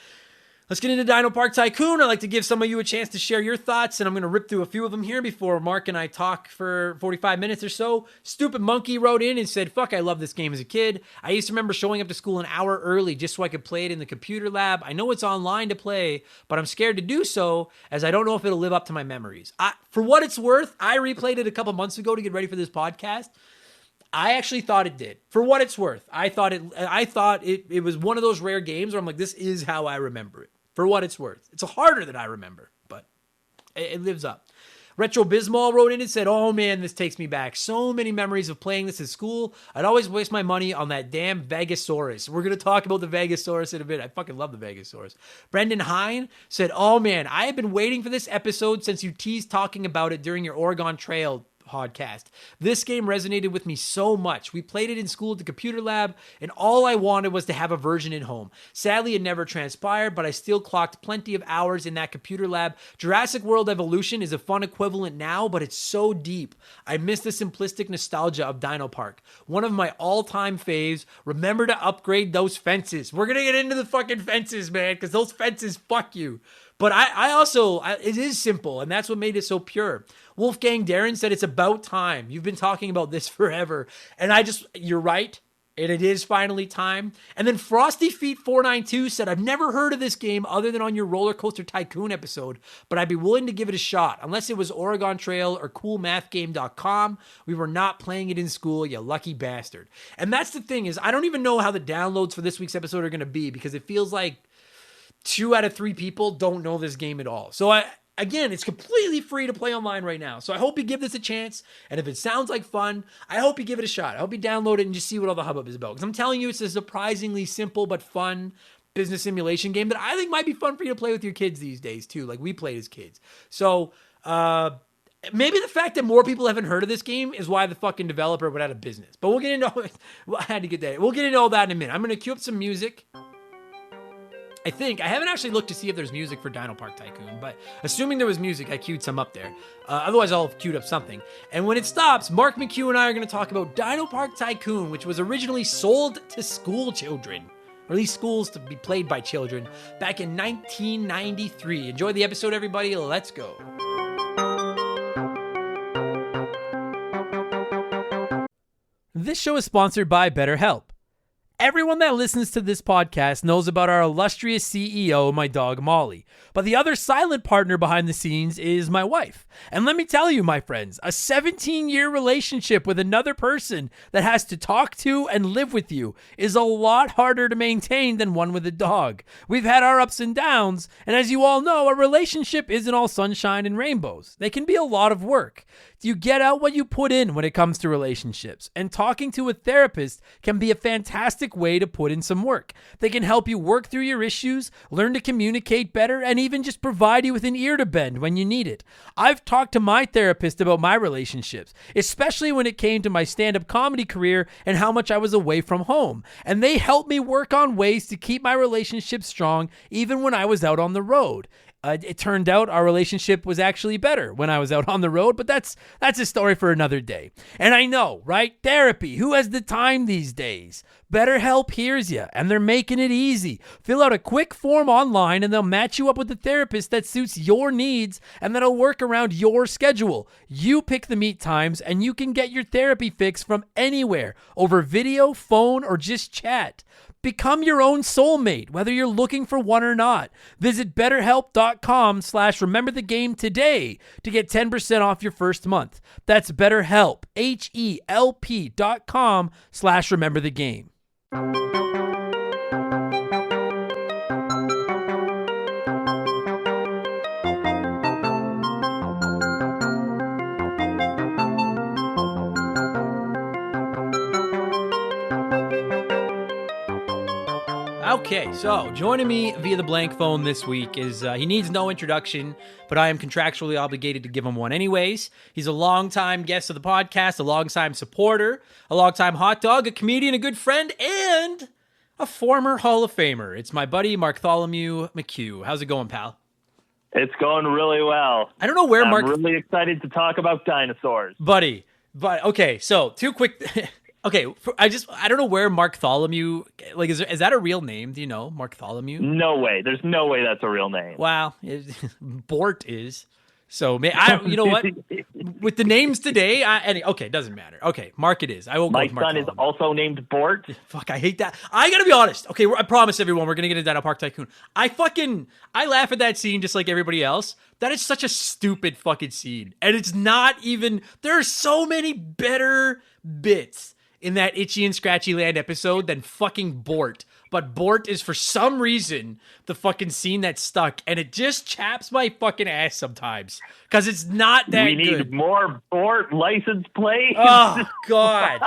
Let's get into DinoPark Tycoon. I'd like to give some of you a chance to share your thoughts, and I'm going to rip through a few of them here before Mark and I talk for 45 minutes or so. Stupid Monkey wrote in and said, fuck, I love this game as a kid. I used to remember showing up to school an hour early just so I could play it in the computer lab. I know it's online to play, but I'm scared to do so as I don't know if it'll live up to my memories. For what it's worth, I replayed it a couple months ago to get ready for this podcast. I actually thought it did. For what it's worth, I thought it was one of those rare games where I'm like, this is how I remember it. For what it's worth. It's harder than I remember, but it lives up. Retro Bismol wrote in and said, oh man, this takes me back. So many memories of playing this in school. I'd always waste my money on that damn Vegasaurus. We're going to talk about the Vegasaurus in a bit. I fucking love the Vegasaurus. Brendan Hine said, oh man, I have been waiting for this episode since you teased talking about it during your Oregon Trail podcast. This game resonated with me so much. We played it in school at the computer lab, and all I wanted was to have a version at home. Sadly, it never transpired, but I still clocked plenty of hours in that computer lab. Jurassic World Evolution is a fun equivalent now, but it's so deep. I miss the simplistic nostalgia of DinoPark. One of my all-time faves. Remember to upgrade those fences. We're gonna get into the fucking fences, man, because those fences fuck you. But I also, it is simple, and that's what made it so pure. Wolfgang Darren said it's about time. You've been talking about this forever. And you're right, and it is finally time. And then Frosty Feet 492 said, I've never heard of this game other than on your Roller Coaster Tycoon episode, but I'd be willing to give it a shot. Unless it was Oregon Trail or CoolMathGame.com, we were not playing it in school, you lucky bastard. And that's the thing is, I don't even know how the downloads for this week's episode are going to be because it feels like 2 out of 3 people don't know this game at all. So again, it's completely free to play online right now. So I hope you give this a chance. And if it sounds like fun, I hope you give it a shot. I hope you download it and just see what all the hubbub is about. Because I'm telling you, it's a surprisingly simple but fun business simulation game that I think might be fun for you to play with your kids these days too, like we played as kids. So maybe the fact that more people haven't heard of this game is why the fucking developer went out of business. But we'll get into I had to get that. We'll get into all that in a minute. I'm going to cue up some music. I haven't actually looked to see if there's music for DinoPark Tycoon, but assuming there was music, I queued some up there. Otherwise, I'll have queued up something. And when it stops, Mark McHugh and I are going to talk about DinoPark Tycoon, which was originally sold to school children, or at least schools to be played by children, back in 1993. Enjoy the episode, everybody. Let's go. This show is sponsored by BetterHelp. Everyone that listens to this podcast knows about our illustrious CEO, my dog Molly. But the other silent partner behind the scenes is my wife. And let me tell you, my friends, a 17-year relationship with another person that has to talk to and live with you is a lot harder to maintain than one with a dog. We've had our ups and downs, and as you all know, a relationship isn't all sunshine and rainbows. They can be a lot of work. You get out what you put in when it comes to relationships, and talking to a therapist can be a fantastic way to put in some work. They can help you work through your issues, learn to communicate better, and even just provide you with an ear to bend when you need it. I've talked to my therapist about my relationships, especially when it came to my stand-up comedy career and how much I was away from home, and they helped me work on ways to keep my relationship strong even when I was out on the road. It turned out our relationship was actually better when I was out on the road, but that's a story for another day. And I know, right? Therapy. Who has the time these days? BetterHelp hears you, and they're making it easy. Fill out a quick form online, and they'll match you up with a therapist that suits your needs, and that'll work around your schedule. You pick the meet times, and you can get your therapy fix from anywhere, over video, phone, or just chat. Become your own soulmate, whether you're looking for one or not. Visit BetterHelp.com/rememberthegame today to get 10% off your first month. That's BetterHelp, HELP.com/rememberthegame. Okay, so joining me via the blank phone this week is, he needs no introduction, but I am contractually obligated to give him one anyways. He's a longtime guest of the podcast, a longtime supporter, a longtime hot dog, a comedian, a good friend, and a former Hall of Famer. It's my buddy Bartholomew McHugh. How's it going, pal? It's going really well. I don't know where I'm really excited to talk about dinosaurs. Buddy, but okay, so two quick... Okay, I don't know where Marktholomew, like, is that a real name? Do you know Marktholomew? No way. There's no way that's a real name. Wow, Bort is. So, you know what? With the names today, okay, doesn't matter. Okay, Mark it is. I will go My with Mark. son is also named Bort. Fuck, I hate that. I gotta be honest. Okay, I promise everyone, we're gonna get into DinoPark Tycoon. I laugh at that scene just like everybody else. That is such a stupid fucking scene. And it's not even, there are so many better bits in that Itchy and Scratchy Land episode than fucking Bort. But Bort is, for some reason, the fucking scene that stuck, and it just chaps my fucking ass sometimes because it's not that good. We need more Bort license plates. Oh, God.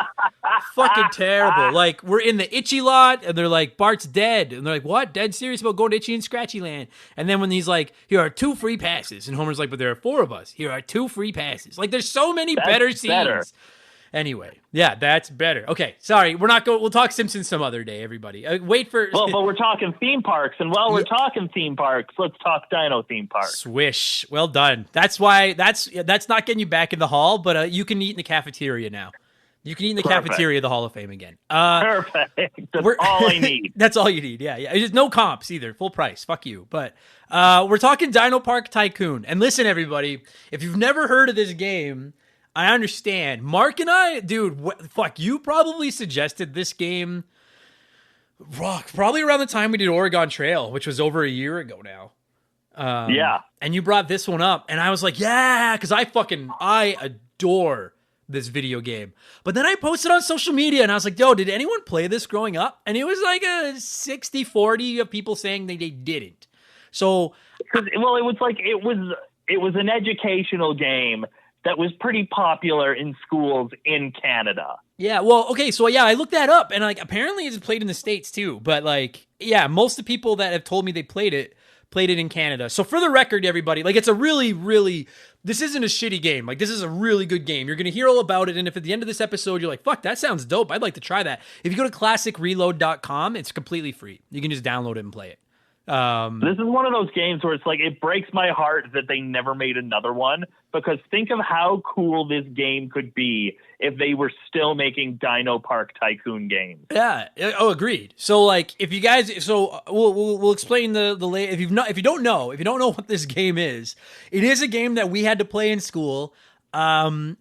Fucking terrible. Like, we're in the Itchy lot, and they're like, Bart's dead. And they're like, what? Dead serious about going to Itchy and Scratchy Land? And then when he's like, here are 2 free passes. And Homer's like, but there are 4 of us. Here are 2 free passes. Like, there's so many better scenes. Anyway, yeah, that's better. Okay, sorry, we'll talk Simpsons some other day, everybody. Wait for... Well, but we're talking theme parks, and while we're talking theme parks, let's talk Dino theme parks. Swish. Well done. That's why, that's not getting you back in the hall, but you can eat in the cafeteria now. You can eat in the cafeteria of the Hall of Fame again. Perfect. That's all I need. That's all you need, yeah. There's no comps either, full price, fuck you. But we're talking DinoPark Tycoon. And listen, everybody, if you've never heard of this game... I understand. Mark and I, dude, you probably suggested this game probably around the time we did Oregon Trail, which was over a year ago now. Yeah. And you brought this one up, and I was like, yeah, because I adore this video game. But then I posted on social media, and I was like, yo, did anyone play this growing up? And it was like a 60-40 of people saying they didn't. So, it was an educational game that was pretty popular in schools in Canada. Yeah, well, okay, so yeah, I looked that up, and like apparently it's played in the States too. But like, yeah, most of the people that have told me they played it in Canada. So for the record, everybody, like, it's a really, really, this isn't a shitty game. Like, this is a really good game. You're gonna hear all about it, and if at the end of this episode you're like, fuck, that sounds dope, I'd like to try that. If you go to classicreload.com, it's completely free. You can just download it and play it. This is one of those games where it's like, it breaks my heart that they never made another one, because think of how cool this game could be if they were still making DinoPark Tycoon games. Yeah. Oh, agreed. So like, if you guys, we'll explain the if you don't know what this game is, it is a game that we had to play in school. I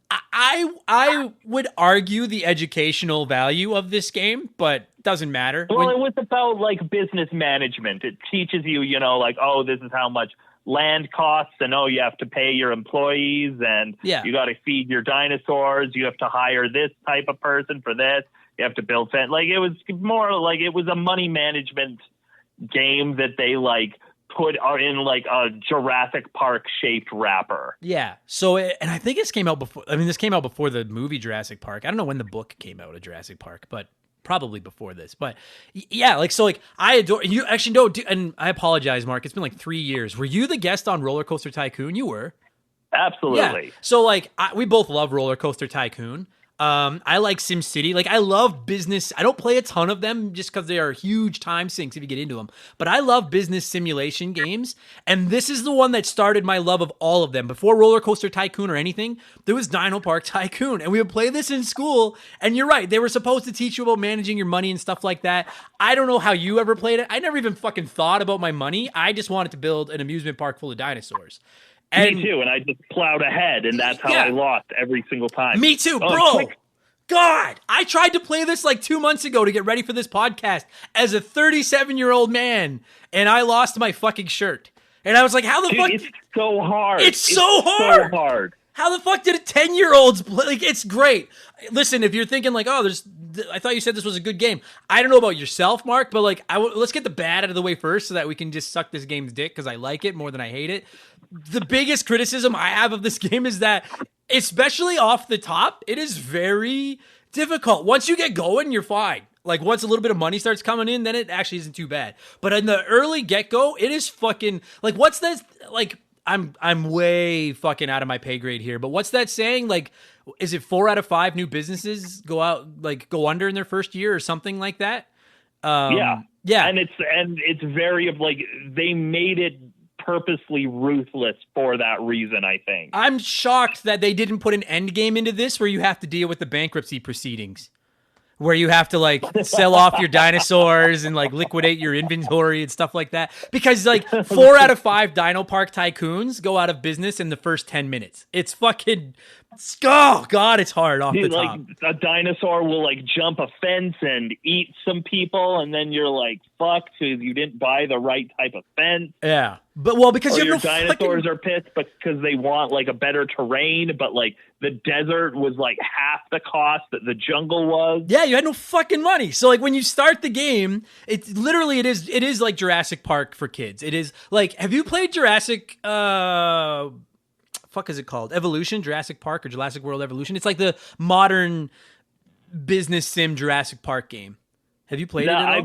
would argue the educational value of this game, but doesn't matter. Well, it was about like business management. It teaches you, like, oh, this is how much land costs, and oh, you have to pay your employees, and you got to feed your dinosaurs. You have to hire this type of person for this. You have to build fence. Like, it was more like, it was a money management game that they like put in like a Jurassic Park shaped wrapper. Yeah. So, and I think this came out before. I mean, this came out before the movie Jurassic Park. I don't know when the book came out of Jurassic Park, but probably before this. But yeah, like, so like, I adore, and you actually know, and I apologize, Mark, it's been like 3 years. Were you the guest on Roller Coaster Tycoon? You were. Absolutely. Yeah. So like, we both love Roller Coaster Tycoon. I like SimCity. Like, I love business. I don't play a ton of them just because they are huge time sinks if you get into them. But I love business simulation games. And this is the one that started my love of all of them. Before Roller Coaster Tycoon or anything, there was DinoPark Tycoon. And we would play this in school. And you're right, they were supposed to teach you about managing your money and stuff like that. I don't know how you ever played it. I never even fucking thought about my money. I just wanted to build an amusement park full of dinosaurs. Me too, and I just plowed ahead, and that's how I lost every single time. Me too, bro. God, I tried to play this like 2 months ago to get ready for this podcast as a 37-year-old man, and I lost my fucking shirt. And I was like, how the fuck? It's so hard. It's so hard. How the fuck did a 10-year-old play? Like, it's great. Listen, if you're thinking like, oh, I thought you said this was a good game. I don't know about yourself, Mark, but like, let's get the bad out of the way first so that we can just suck this game's dick, because I like it more than I hate it. The biggest criticism I have of this game is that, especially off the top, it is very difficult. Once you get going, you're fine. Like, once a little bit of money starts coming in, then it actually isn't too bad. But in the early get-go, it is fucking, like, what's this, like, I'm way fucking out of my pay grade here, but what's that saying? Like, is it 4 out of 5 new businesses go under in their first year or something like that? Yeah. And it's very, like, they made it purposely ruthless for that reason, I think. I'm shocked that they didn't put an end game into this where you have to deal with the bankruptcy proceedings. where you have to like sell off your dinosaurs and like liquidate your inventory and stuff like that. Because like 4 out of 5 DinoPark tycoons go out of business in the first 10 minutes. It's fucking, oh God, it's hard off the top. Like a dinosaur will like jump a fence and eat some people, and then you're like, fuck, because you didn't buy the right type of fence. Yeah. But well, because your dinosaurs are pissed because they want like a better terrain, but like the desert was like half the cost that the jungle was. Yeah, you had no fucking money. So like when you start the game, it's literally it is like Jurassic Park for kids. It is like, have you played Jurassic fuck is it called? Evolution, Jurassic Park or Jurassic World Evolution? It's like the modern business sim Jurassic Park game. Have you played it at all? I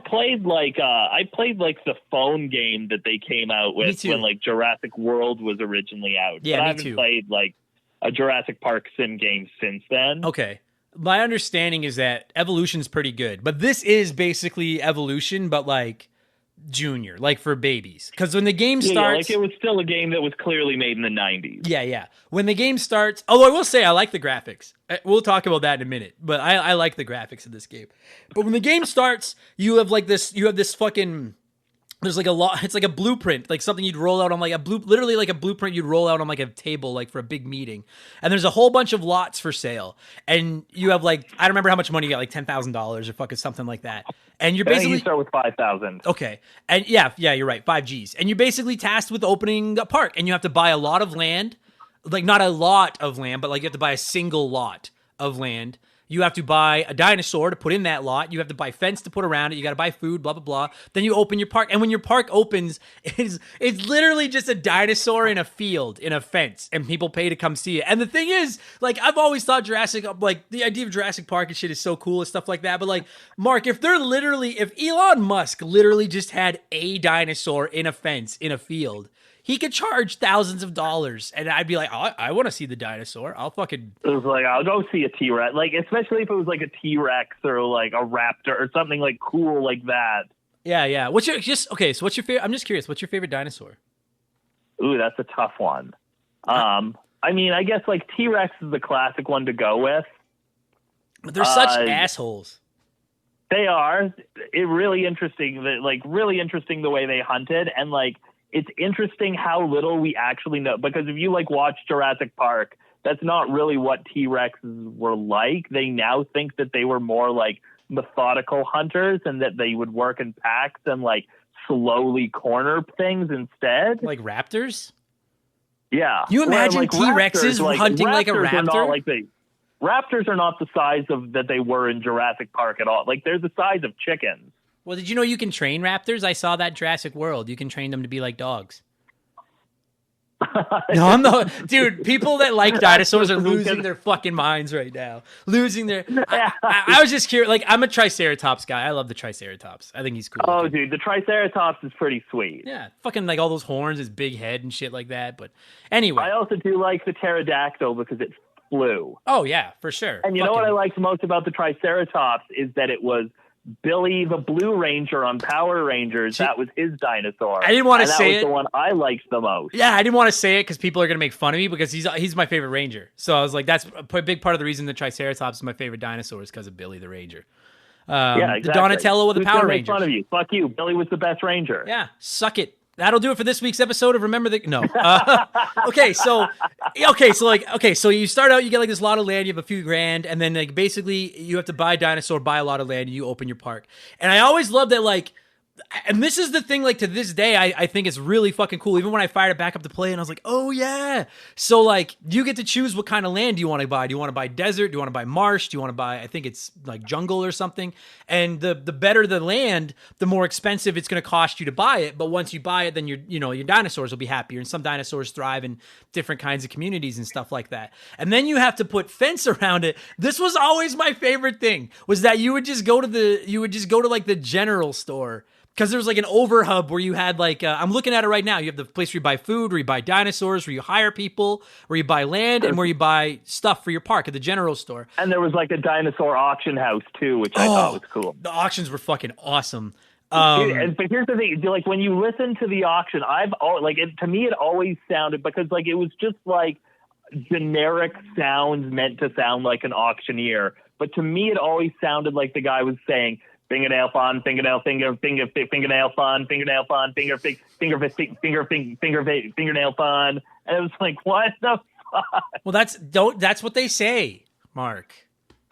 played like the phone game that they came out with when like Jurassic World was originally out. Yeah, but I me haven't too. played like a Jurassic Park sim game since then. Okay. My understanding is that Evolution's pretty good, but this is basically Evolution, but like junior, like for babies. Because when the game starts, like it was still a game that was clearly made in the 90s. Yeah. When the game starts, although I will say I like the graphics. We'll talk about that in a minute, but I like the graphics of this game. But when the game starts, you have this fucking, there's like it's like a blueprint, like something you'd roll out on like literally like a blueprint you'd roll out on like a table, like for a big meeting. And there's a whole bunch of lots for sale. And you have like, I don't remember how much money you got, like $10,000 or fucking something like that. And you're basically, you start with 5,000. Okay. And yeah, you're right. 5 G's. And you're basically tasked with opening a park, and you have to buy a lot of land, like not a lot of land, but like you have to buy a single lot of land. You have to buy a dinosaur to put in that lot. You have to buy fence to put around it. You got to buy food, blah, blah, blah. Then you open your park. And when your park opens, it's literally just a dinosaur in a field, in a fence, and people pay to come see it. And the thing is, like, I've always thought like, the idea of Jurassic Park and shit is so cool and stuff like that. But, like, Mark, if Elon Musk literally just had a dinosaur in a fence, in a field, he could charge thousands of dollars, and I'd be like, oh, I want to see the dinosaur. I'll fucking... It was like, I'll go see a T-Rex. Like, especially if it was like a T-Rex or like a raptor or something like cool like that. Yeah. What's your favorite... I'm just curious, what's your favorite dinosaur? Ooh, that's a tough one. I mean, I guess like T-Rex is the classic one to go with. But they're such assholes. They are. Really interesting the way they hunted, and like, it's interesting how little we actually know, because if you like watch Jurassic Park, that's not really what T-Rexes were like. They now think that they were more like methodical hunters, and that they would work in packs and like slowly corner things instead. Like raptors? Yeah. You imagine like T-Rexes hunting like a raptor? Raptors are not the size that they were in Jurassic Park at all. Like, they're the size of chickens. Well, did you know you can train raptors? I saw that Jurassic World. You can train them to be like dogs. No, dude, people that like dinosaurs are losing their fucking minds right now. Losing their... I was just curious. Like, I'm a Triceratops guy. I love the Triceratops. I think he's cool. Oh, dude, the Triceratops is pretty sweet. Yeah, fucking like all those horns, his big head and shit like that. But anyway. I also do like the pterodactyl because it flew. Oh, yeah, for sure. And you know what I liked most about the Triceratops is that it was Billy the Blue Ranger on Power Rangers. That was his dinosaur. I didn't want to say it. That was the one I liked the most. Yeah, I didn't want to say it because people are going to make fun of me, because he's my favorite Ranger. So I was like, that's a big part of the reason the Triceratops is my favorite dinosaur is because of Billy the Ranger. Yeah, exactly. The Donatello with the Power Rangers. Make fun of you. Fuck you. Billy was the best Ranger. Yeah, suck it. That'll do it for this week's episode of Remember the... No. So you start out, you get like this lot of land, you have a few grand, and then like basically you have to buy a dinosaur, buy a lot of land, and you open your park. And I always love that, like, and this is the thing, like, to this day, I think it's really fucking cool. Even when I fired it back up to play, and I was like, oh, yeah. So, like, you get to choose what kind of land you want to buy. Do you want to buy desert? Do you want to buy marsh? Do you want to buy, I think it's, like, jungle or something? And the better the land, the more expensive it's going to cost you to buy it. But once you buy it, then your dinosaurs will be happier. And some dinosaurs thrive in different kinds of communities and stuff like that. And then you have to put fence around it. This was always my favorite thing, was that you would just go to, like, the general store. Because there was like an overhub where you had like, I'm looking at it right now. You have the place where you buy food, where you buy dinosaurs, where you hire people, where you buy land, and where you buy stuff for your park at the general store. And there was like a dinosaur auction house too, which I thought was cool. The auctions were fucking awesome. But here's the thing, like when you listen to the auction, to me it always sounded, because like it was just like generic sounds meant to sound like an auctioneer. but to me it always sounded like the guy was saying fingernail fun, fingernail fingernail fun, fingernail fun, fingernail fun, and it was like, what the fuck? Well, that's what they say, Mark.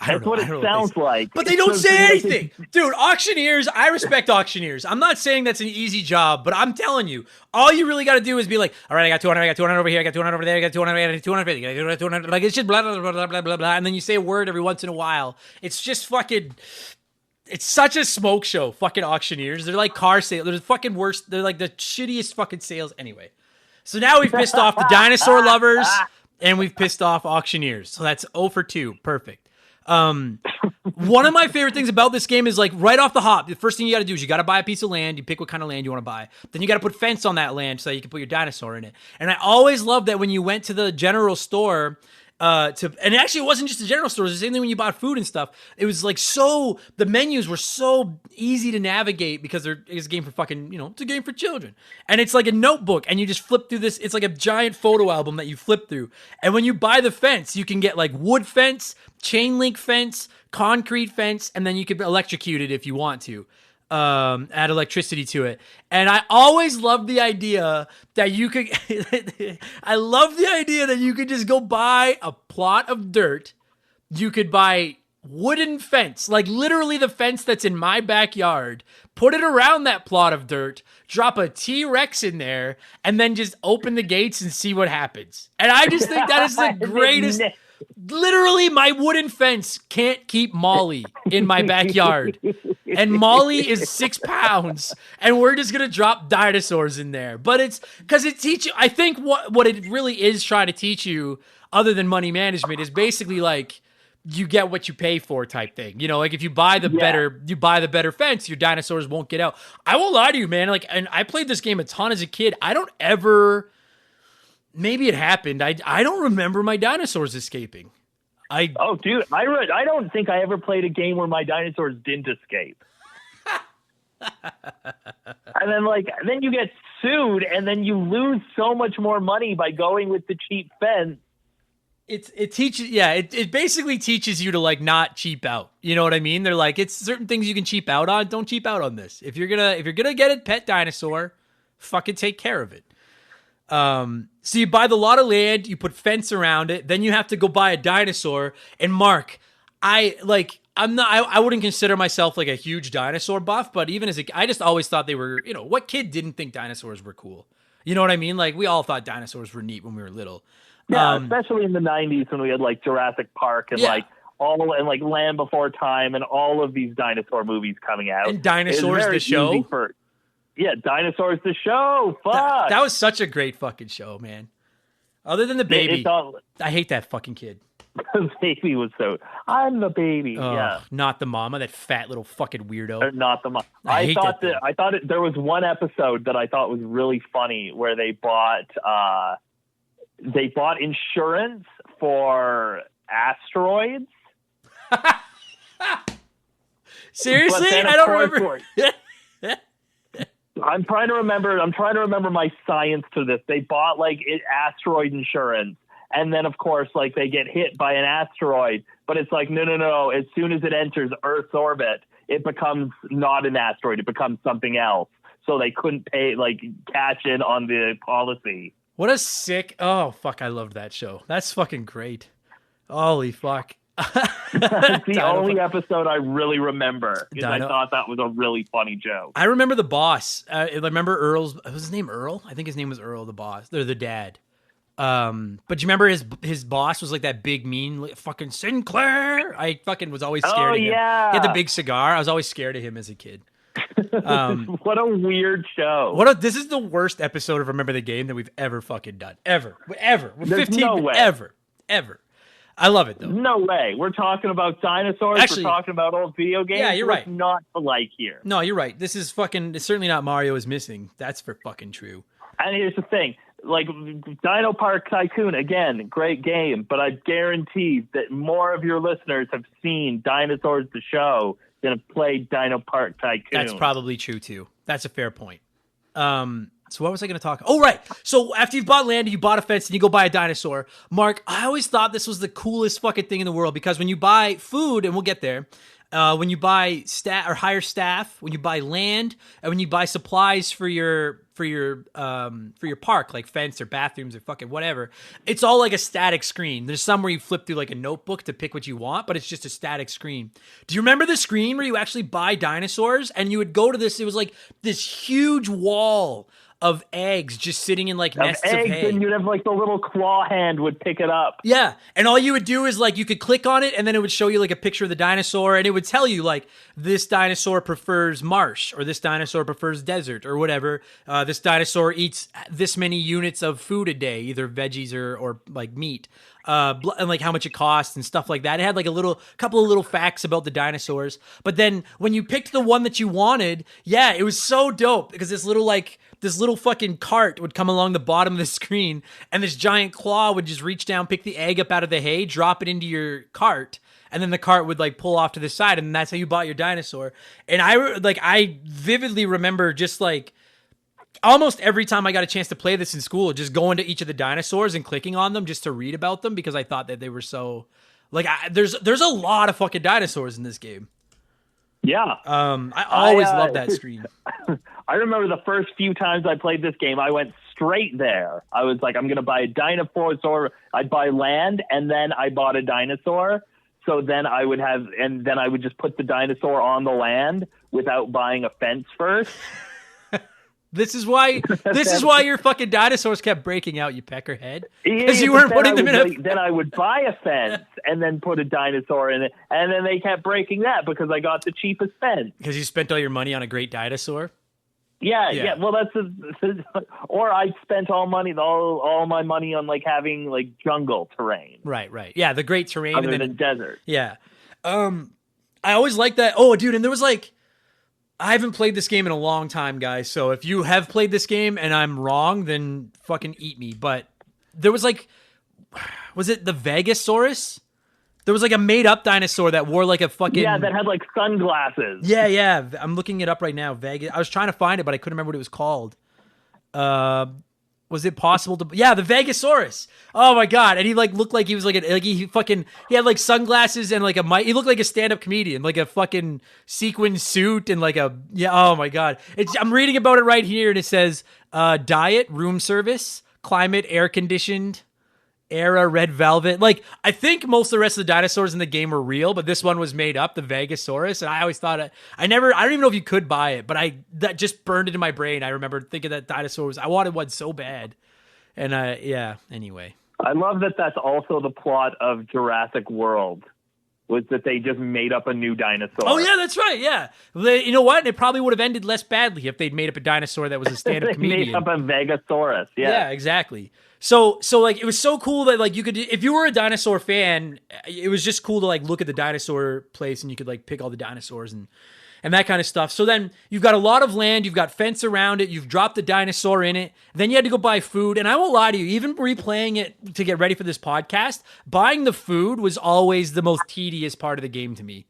That's what it sounds like. But they don't say anything. Dude, auctioneers, I respect auctioneers. I'm not saying that's an easy job, but I'm telling you, all you really got to do is be like, all right, I got 200, I got 200 over here, I got 200 over there, I got 200, I got 250, I got 200, like it's just blah, blah, blah, blah, blah, blah, blah, and then you say a word every once in a while. It's just fucking, it's such a smoke show, fucking auctioneers. They're like car sales. They're the fucking worst. They're like the shittiest fucking sales. Anyway, so now we've pissed off the dinosaur lovers and we've pissed off auctioneers. So that's 0 for 2. Perfect. One of my favorite things about this game is like right off the hop, the first thing you got to do is you got to buy a piece of land. You pick what kind of land you want to buy. Then you got to put fence on that land so that you can put your dinosaur in it. And I always loved that when you went to the general store, and actually it wasn't just the general store. It was the same thing when you bought food and stuff. It was like the menus were so easy to navigate because it's a game for fucking, it's a game for children. And it's like a notebook and you just flip through this. It's like a giant photo album that you flip through. And when you buy the fence, you can get like wood fence, chain link fence, concrete fence, and then you can electrocute it if you want to. Add electricity to it. And I always loved the idea that you could, just go buy a plot of dirt. You could buy wooden fence, like literally the fence that's in my backyard, put it around that plot of dirt, drop a T-Rex in there, and then just open the gates and see what happens. And I just think that is the greatest. Literally, my wooden fence can't keep Molly in my backyard. And Molly is 6 pounds. And we're just going to drop dinosaurs in there. But it's because it teaches you, I think what it really is trying to teach you, other than money management, is basically like you get what you pay for type thing. Like if you buy the better fence, your dinosaurs won't get out. I won't lie to you, man. Like, and I played this game a ton as a kid. I don't ever... Maybe it happened. I don't remember my dinosaurs escaping. Oh, dude, I don't think I ever played a game where my dinosaurs didn't escape. And then you get sued, and then you lose so much more money by going with the cheap fence. It basically teaches you to like not cheap out. You know what I mean? They're like, it's certain things you can cheap out on. Don't cheap out on this. If you're gonna get a pet dinosaur, fucking take care of it. So you buy the lot of land, you put fence around it, then you have to go buy a dinosaur. And Mark, I wouldn't consider myself like a huge dinosaur buff, but even I just always thought they were, what kid didn't think dinosaurs were cool? You know what I mean? Like we all thought dinosaurs were neat when we were little. Yeah, especially in the 90s when we had like Jurassic Park and like Land Before Time and all of these dinosaur movies coming out. And Dinosaurs the show. Dinosaurs the show. Fuck. That was such a great fucking show, man. Other than the baby. I hate that fucking kid. The baby was I'm the baby. Yeah. Not the mama, that fat little fucking weirdo. Or not the mama. I thought there was one episode that I thought was really funny where they bought insurance for asteroids. Seriously? I don't remember. I'm trying to remember my science to this. They bought asteroid insurance, and then of course they get hit by an asteroid, but it's like no. As soon as it enters Earth's orbit, it becomes not an asteroid. It becomes something else. So they couldn't cash in on the policy. What a sick! Oh fuck! I loved that show. That's fucking great. Holy fuck! That's the only episode I really remember because I thought that was a really funny joke. I remember the boss. I remember Earl's. Was his name Earl? I think his name was Earl, the boss. They're the dad. But you remember his boss was like that big mean fucking Sinclair. I fucking was always scared of him. Yeah. He had the big cigar. I was always scared of him as a kid. What a weird show. This is the worst episode of Remember the Game that we've ever fucking done. Ever. With There's 15 no way. Ever. I love it though. No way. We're talking about dinosaurs. Actually, we're talking about old video games. Yeah, you're right. Not to like here. No, you're right. This is fucking. It's certainly not Mario is Missing. That's for fucking true. And here's the thing. DinoPark Tycoon, again, great game, but I guarantee that more of your listeners have seen Dinosaurs the Show than have played DinoPark Tycoon. That's probably true too. That's a fair point. So So what was I going to talk? Oh, right. So after you've bought land, you bought a fence, and you go buy a dinosaur. Mark, I always thought this was the coolest fucking thing in the world because when you buy food, and we'll get there, when you buy hire staff, when you buy land, and when you buy supplies for your park, like fence or bathrooms or fucking whatever, it's all like a static screen. There's some where you flip through like a notebook to pick what you want, but it's just a static screen. Do you remember the screen where you actually buy dinosaurs and you would go to this? It was like this huge wall of eggs just sitting in like nests of hay. And you'd have like the little claw hand would pick it up. Yeah. And all you would do is like you could click on it and then it would show you like a picture of the dinosaur and it would tell you like this dinosaur prefers marsh or this dinosaur prefers desert or whatever. This dinosaur eats this many units of food a day, either veggies or like meat. And like how much it costs and stuff like that. It had like couple of little facts about the dinosaurs. But then when you picked the one that you wanted, yeah, it was so dope because this little fucking cart would come along the bottom of the screen and this giant claw would just reach down, pick the egg up out of the hay, drop it into your cart. And then the cart would like pull off to the side and that's how you bought your dinosaur. And I vividly remember just like, almost every time I got a chance to play this in school, just going to each of the dinosaurs and clicking on them just to read about them because I thought that they were so like there's a lot of fucking dinosaurs in this game. Yeah. I always loved that screen. I remember the first few times I played this game, I went straight there. I was like, I'm going to buy a dinosaur. I'd buy land and then I bought a dinosaur. So then I would just put the dinosaur on the land without buying a fence first. This is why your fucking dinosaurs kept breaking out, you peckerhead. Because you weren't putting them in a... Then I would buy a fence and then put a dinosaur in it. And then they kept breaking that because I got the cheapest fence. Because you spent all your money on a great dinosaur? Yeah. Well, or I spent all my money on like having like jungle terrain. Right. Yeah, the great terrain. Other than desert. Yeah. I always liked that. Oh, dude, and there was like... I haven't played this game in a long time, guys, so if you have played this game and I'm wrong, then fucking eat me. But there was like, was it the Vegasaurus? There was like a made-up dinosaur that wore like a fucking... Yeah, that had like sunglasses. Yeah. I'm looking it up right now. I was trying to find it, but I couldn't remember what it was called. Was it possible to... Yeah, the Vegasaurus. Oh my God. And he like looked like he was like he had like sunglasses and like a mic. He looked like a stand-up comedian, like a fucking sequin suit and like a... Yeah, oh my God. I'm reading about it right here and it says diet, room service, climate, air-conditioned, era, red velvet. Like, I think most of the rest of the dinosaurs in the game were real, but this one was made up, the Vegasaurus. And I always thought I don't even know if you could buy it, but that just burned into my brain. I remember thinking that dinosaur I wanted one so bad. And yeah, anyway. I love that that's also the plot of Jurassic World, was that they just made up a new dinosaur. Oh yeah, that's right. Yeah. You know what? It probably would have ended less badly if they'd made up a dinosaur that was a stand-up comedian. They made up a Vegasaurus. Yeah, exactly. So like it was so cool that like you could, if you were a dinosaur fan, it was just cool to like look at the dinosaur place and you could like pick all the dinosaurs and that kind of stuff. So then you've got a lot of land, you've got fence around it, you've dropped the dinosaur in it, then you had to go buy food. And I won't lie to you, even replaying it to get ready for this podcast, buying the food was always the most tedious part of the game to me.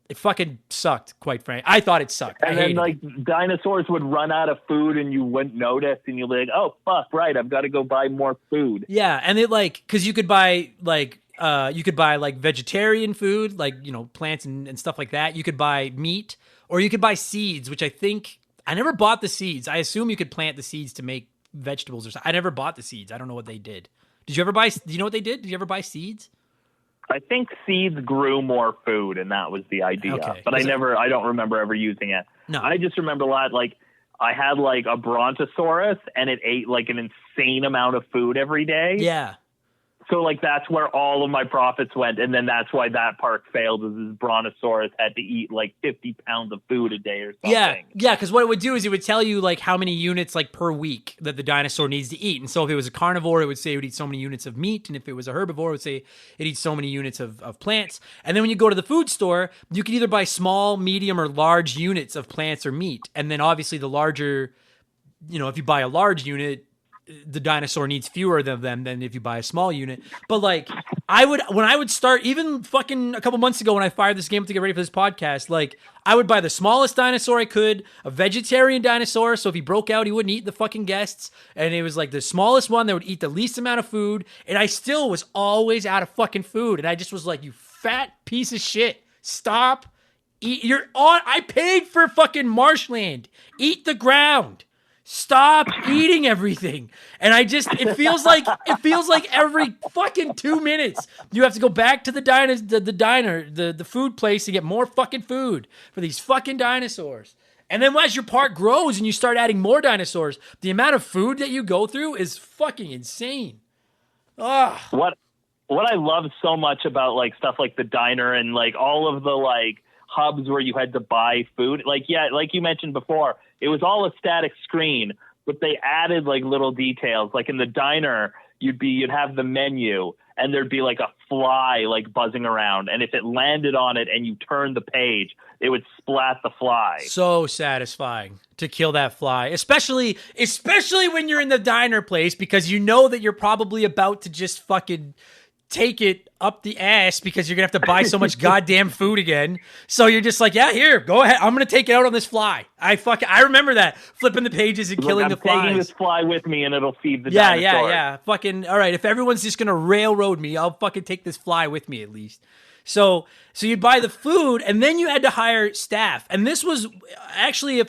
It fucking sucked, quite frankly. I thought it sucked. And then, like, dinosaurs would run out of food and you wouldn't notice and you'd be like, oh, fuck, right, I've got to go buy more food. Yeah, and it, like, because you could buy, like, vegetarian food, like, you know, plants and stuff like that. You could buy meat, or you could buy seeds, which I never bought the seeds. I assume you could plant the seeds to make vegetables or something. I never bought the seeds. I don't know what they did. Do you know what they did? Did you ever buy seeds? I think seeds grew more food, and that was the idea. Okay. But I don't remember ever using it. No. I just remember a lot, like, I had, like, a brontosaurus, and it ate, like, an insane amount of food every day. Yeah. So, like, that's where all of my profits went, and then that's why that park failed, is this brontosaurus had to eat, like, 50 pounds of food a day or something. Yeah, because what it would do is it would tell you, like, how many units, like, per week that the dinosaur needs to eat. And so if it was a carnivore, it would say it would eat so many units of meat, and if it was a herbivore, it would say it eats so many units of plants. And then when you go to the food store, you can either buy small, medium, or large units of plants or meat. And then, obviously, the larger, you know, if you buy a large unit, the dinosaur needs fewer of them than if you buy a small unit. But like, when I would start, even fucking a couple months ago when I fired this game up to get ready for this podcast, like I would buy the smallest dinosaur I could, a vegetarian dinosaur, so if he broke out, he wouldn't eat the fucking guests. And it was like the smallest one that would eat the least amount of food. And I still was always out of fucking food. And I just was like, you fat piece of shit. Stop. I paid for fucking marshland. Eat the ground. Stop eating everything. And it feels like every fucking 2 minutes you have to go back to the diner, the food place to get more fucking food for these fucking dinosaurs. And then as your park grows and you start adding more dinosaurs, the amount of food that you go through is fucking insane. Ugh. What I love so much about like stuff like the diner and like all of the like hubs where you had to buy food, like you mentioned before, it was all a static screen, but they added like little details. Like in the diner, you'd have the menu and there'd be like a fly like buzzing around, and if it landed on it and you turned the page, it would splat the fly. So satisfying to kill that fly, especially when you're in the diner place, because you know that you're probably about to just fucking take it up the ass because you're gonna have to buy so much goddamn food again. So you're just like, yeah, here, go ahead. I'm gonna take it out on this fly. I remember that, flipping the pages and killing the flies. I'm taking this fly with me and it'll feed the dinosaur. Yeah. Fucking all right. If everyone's just gonna railroad me, I'll fucking take this fly with me at least. So you'd buy the food and then you had to hire staff. And this was actually,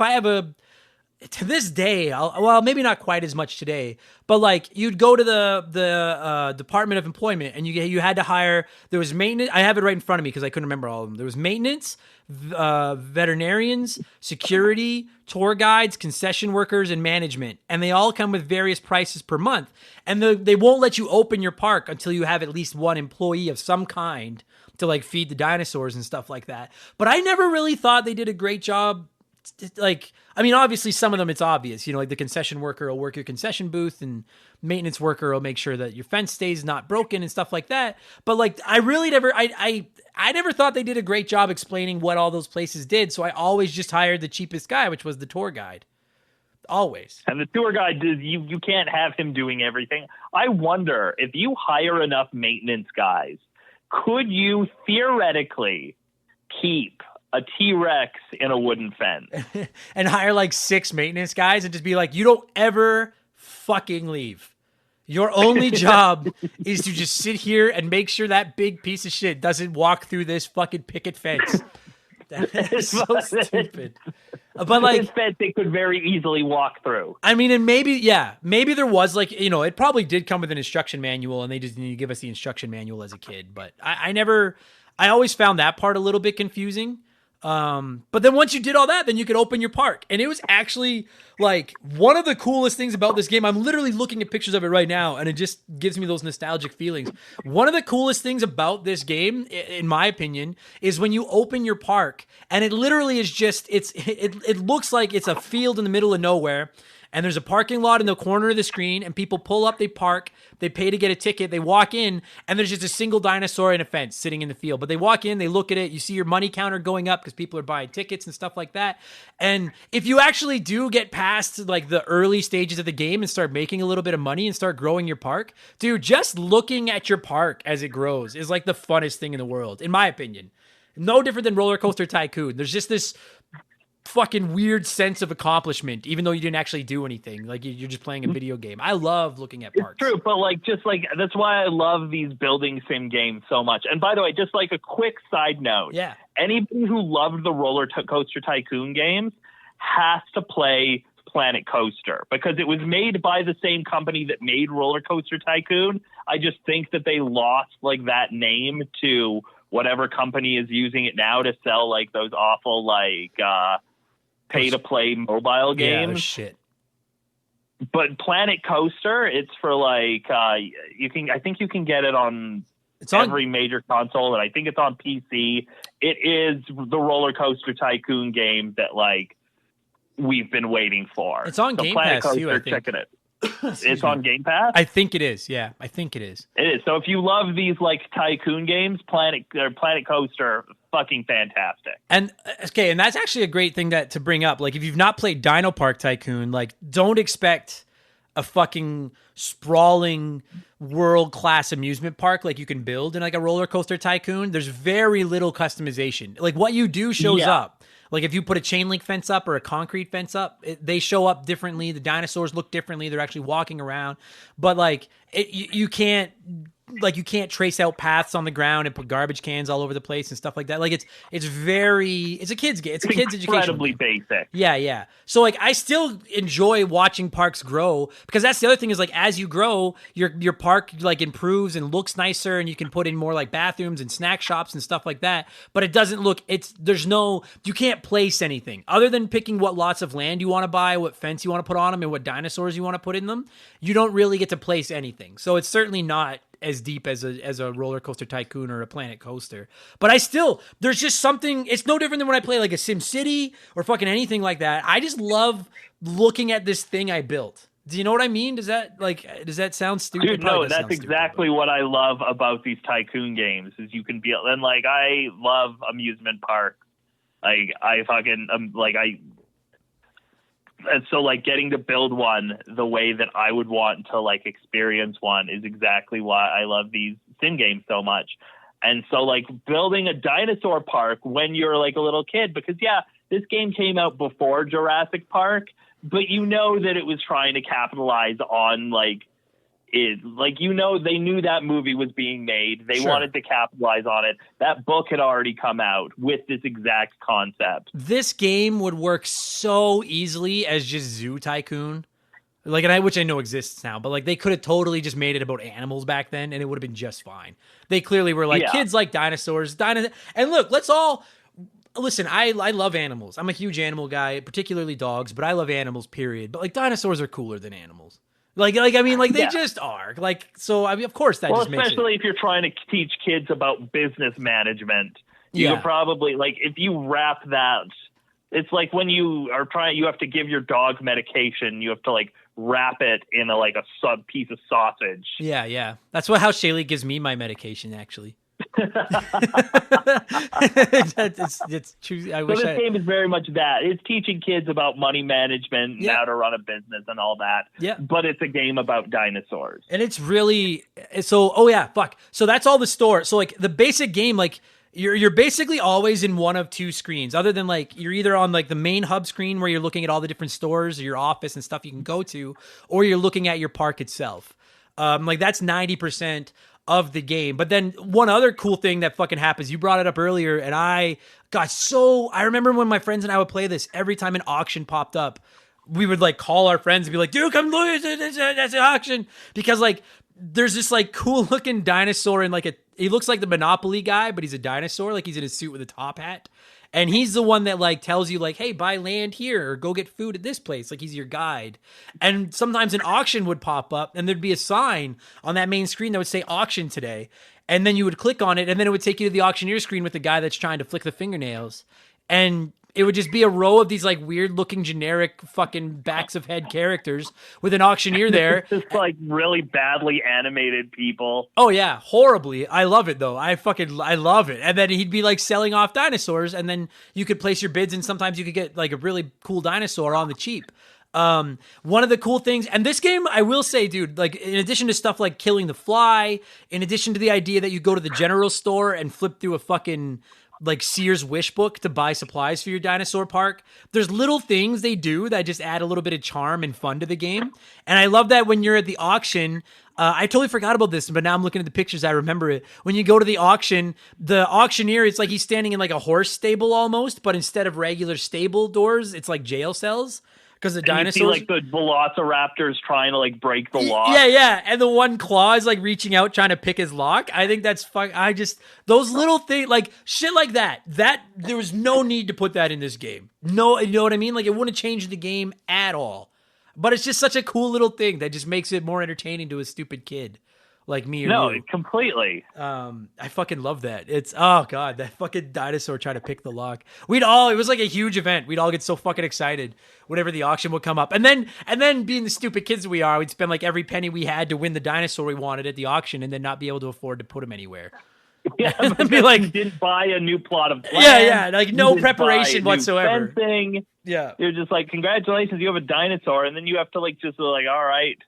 to this day, well, maybe not quite as much today, but like you'd go to the Department of Employment and you had to hire. There was maintenance. I have it right in front of me because I couldn't remember all of them. There was maintenance, veterinarians, security, tour guides, concession workers, and management, and they all come with various prices per month. And they won't let you open your park until you have at least one employee of some kind to like feed the dinosaurs and stuff like that. But I never really thought they did a great job. Like, I mean, obviously some of them it's obvious, like the concession worker will work your concession booth and maintenance worker will make sure that your fence stays not broken and stuff like that. But like, I really never, I never thought they did a great job explaining what all those places did. So I always just hired the cheapest guy, which was the tour guide. Always. And the tour guide, you can't have him doing everything. I wonder if you hire enough maintenance guys, could you theoretically keep a T-Rex in a wooden fence and hire like 6 maintenance guys and just be like, you don't ever fucking leave. Your only job is to just sit here and make sure that big piece of shit doesn't walk through this fucking picket fence. That is so stupid. But like, this fence they could very easily walk through. I mean, and maybe there was like, it probably did come with an instruction manual and they just need to give us the instruction manual as a kid. But I always found that part a little bit confusing. But then once you did all that, then you could open your park. And it was actually like one of the coolest things about this game. I'm literally looking at pictures of it right now and it just gives me those nostalgic feelings. One of the coolest things about this game, in my opinion, is when you open your park and it literally is just, it looks like it's a field in the middle of nowhere. And there's a parking lot in the corner of the screen and people pull up, they park, they pay to get a ticket, they walk in, and there's just a single dinosaur in a fence sitting in the field. But they walk in, they look at it, you see your money counter going up because people are buying tickets and stuff like that. And if you actually do get past like the early stages of the game and start making a little bit of money and start growing your park, dude, just looking at your park as it grows is like the funnest thing in the world, in my opinion. No different than Roller Coaster Tycoon. There's just this fucking weird sense of accomplishment, even though you didn't actually do anything. Like you're just playing a video game. I love looking at parks. It's true, but that's why I love these building sim games so much. And by the way, just like a quick side note, anybody who loved the Roller Coaster Tycoon games has to play Planet Coaster because it was made by the same company that made Roller Coaster Tycoon. I just think that they lost like that name to whatever company is using it now to sell like those awful like pay-to-play mobile games. Yeah, shit. But Planet Coaster, it's for like I think you can get it on every major console, and I think it's on PC. It is the Roller Coaster Tycoon game that like we've been waiting for. It's on Game Planet Pass Coaster, too, I think. checking it. It's on Game Pass? I think it is. Yeah, I think it is. It is. So if you love these like Tycoon games, Planet Coaster, fucking fantastic. And okay, and that's actually a great thing to bring up. Like if you've not played DinoPark Tycoon, like don't expect a fucking sprawling world-class amusement park like you can build in like a roller coaster tycoon, there's very little customization. Like what you do shows up. Like if you put a chain link fence up or a concrete fence up, they show up differently. The dinosaurs look differently. They're actually walking around. But like you can't trace out paths on the ground and put garbage cans all over the place and stuff like that. Like it's a kid's game. It's a kid's education. Incredibly basic. Yeah. So like I still enjoy watching parks grow, because that's the other thing is like as you grow, your park like improves and looks nicer, and you can put in more like bathrooms and snack shops and stuff like that. But it doesn't look you can't place anything other than picking what lots of land you want to buy, what fence you want to put on them, and what dinosaurs you want to put in them. You don't really get to place anything. So it's certainly not as deep as a roller coaster tycoon or a Planet Coaster. But there's just something, it's no different than when I play like a Sim City or fucking anything like that. I just love looking at this thing I built. Do you know what I mean? Does that sound stupid? Dude, no, that's exactly what I love about these tycoon games is you can be, and like, I love amusement parks. Like and so like getting to build one the way that I would want to like experience one is exactly why I love these sim games so much. And so like building a dinosaur park when you're like a little kid, because this game came out before Jurassic Park, but you know that it was trying to capitalize on like they knew that movie was being made. They wanted to capitalize on it. That book had already come out with this exact concept. This game would work so easily as just Zoo Tycoon. Like, which I know exists now, but like they could have totally just made it about animals back then and it would have been just fine. They clearly were like, kids like dinosaurs. And look, listen, I love animals. I'm a huge animal guy, particularly dogs, but I love animals, period. But like dinosaurs are cooler than animals. They just are. Like, so, I mean, of course that just makes it. Especially if you're trying to teach kids about business management. You could probably, like, if you wrap that, it's like when you have to give your dog medication, you have to, like, wrap it in a sub piece of sausage. Yeah. That's how Shaylee gives me my medication, actually. it's true. This game is very much that. It's teaching kids about money management, and how to run a business and all that. Yeah. But it's a game about dinosaurs. And it's really so that's all the store. So like the basic game, like you're basically always in one of two screens, other than like you're either on like the main hub screen where you're looking at all the different stores or your office and stuff you can go to, or you're looking at your park itself. Like that's 90% of the game. But then one other cool thing that fucking happens, you brought it up earlier, and I remember when my friends and I would play this, every time an auction popped up, we would like call our friends and be like, dude, come look, that's an auction. Because like there's this like cool looking dinosaur in like he looks like the Monopoly guy, but he's a dinosaur, like he's in a suit with a top hat. And he's the one that like tells you like, hey, buy land here or go get food at this place. Like he's your guide. And sometimes an auction would pop up and there'd be a sign on that main screen that would say auction today. And then you would click on it and then it would take you to the auctioneer screen with the guy that's trying to flick the fingernails. And it would just be a row of these like weird looking generic fucking backs of head characters with an auctioneer there. Just like really badly animated people. Oh yeah, horribly. I love it though. I love it. And then he'd be like selling off dinosaurs, and then you could place your bids, and sometimes you could get like a really cool dinosaur on the cheap. One of the cool things, and this game, I will say, dude, like in addition to stuff like killing the fly, in addition to the idea that you go to the general store and flip through a fucking like Sears wish book to buy supplies for your dinosaur park, there's little things they do that just add a little bit of charm and fun to the game. And I love that when you're at the auction, I totally forgot about this, but now I'm looking at the pictures, I remember it. When you go to the auctioneer, it's like he's standing in like a horse stable almost, but instead of regular stable doors, it's like jail cells. Because the dinosaurs, you see, like the velociraptors trying to like break the lock. Yeah, and the one claw is like reaching out trying to pick his lock. I think that's fun. Those little things, like shit like that. That there was no need to put that in this game. No, you know what I mean? Like it wouldn't change the game at all. But it's just such a cool little thing that just makes it more entertaining to a stupid kid like me or you. No, completely. I fucking love that. It's, oh god, that fucking dinosaur trying to pick the lock. It was like a huge event. We'd all get so fucking excited whenever the auction would come up. And then being the stupid kids we are, we'd spend like every penny we had to win the dinosaur we wanted at the auction and then not be able to afford to put him anywhere. Yeah, and be like, you didn't buy a new plot of land. Yeah, like no preparation whatsoever. Fencing. Yeah. You're just like, congratulations, you have a dinosaur, and then you have to like just like, all right,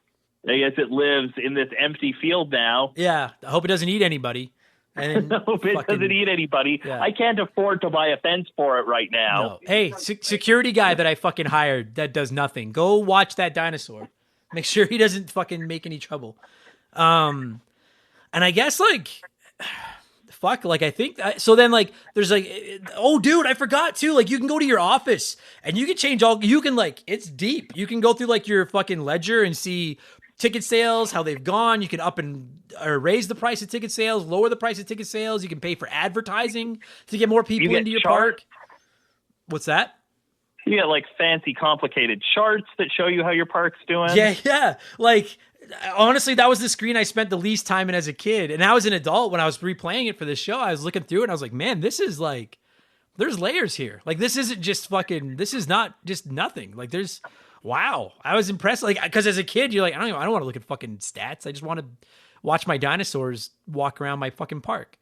I guess it lives in this empty field now. Yeah, I hope it doesn't eat anybody. And I hope it doesn't eat anybody. Yeah. I can't afford to buy a fence for it right now. No. Hey, security guy that I fucking hired that does nothing. Go watch that dinosaur. Make sure he doesn't fucking make any trouble. And I guess like, fuck, like I think so. Then like, there's like, oh, dude, I forgot too. Like, you can go to your office and you can change all. You can like, it's deep. You can go through like your fucking ledger and see ticket sales, how they've gone. You can up and or raise the price of ticket sales, lower the price of ticket sales. You can pay for advertising to get more people into your park. What's that? You get like fancy, complicated charts that show you how your park's doing. Yeah. Like, honestly, that was the screen I spent the least time in as a kid. And I was an adult when I was replaying it for this show. I was looking through it and I was like, man, this is like, there's layers here. Like, this isn't just fucking, this is not just nothing. Like, there's, wow. I was impressed. Like, because as a kid, you're like, I don't want to look at fucking stats. I just want to watch my dinosaurs walk around my fucking park.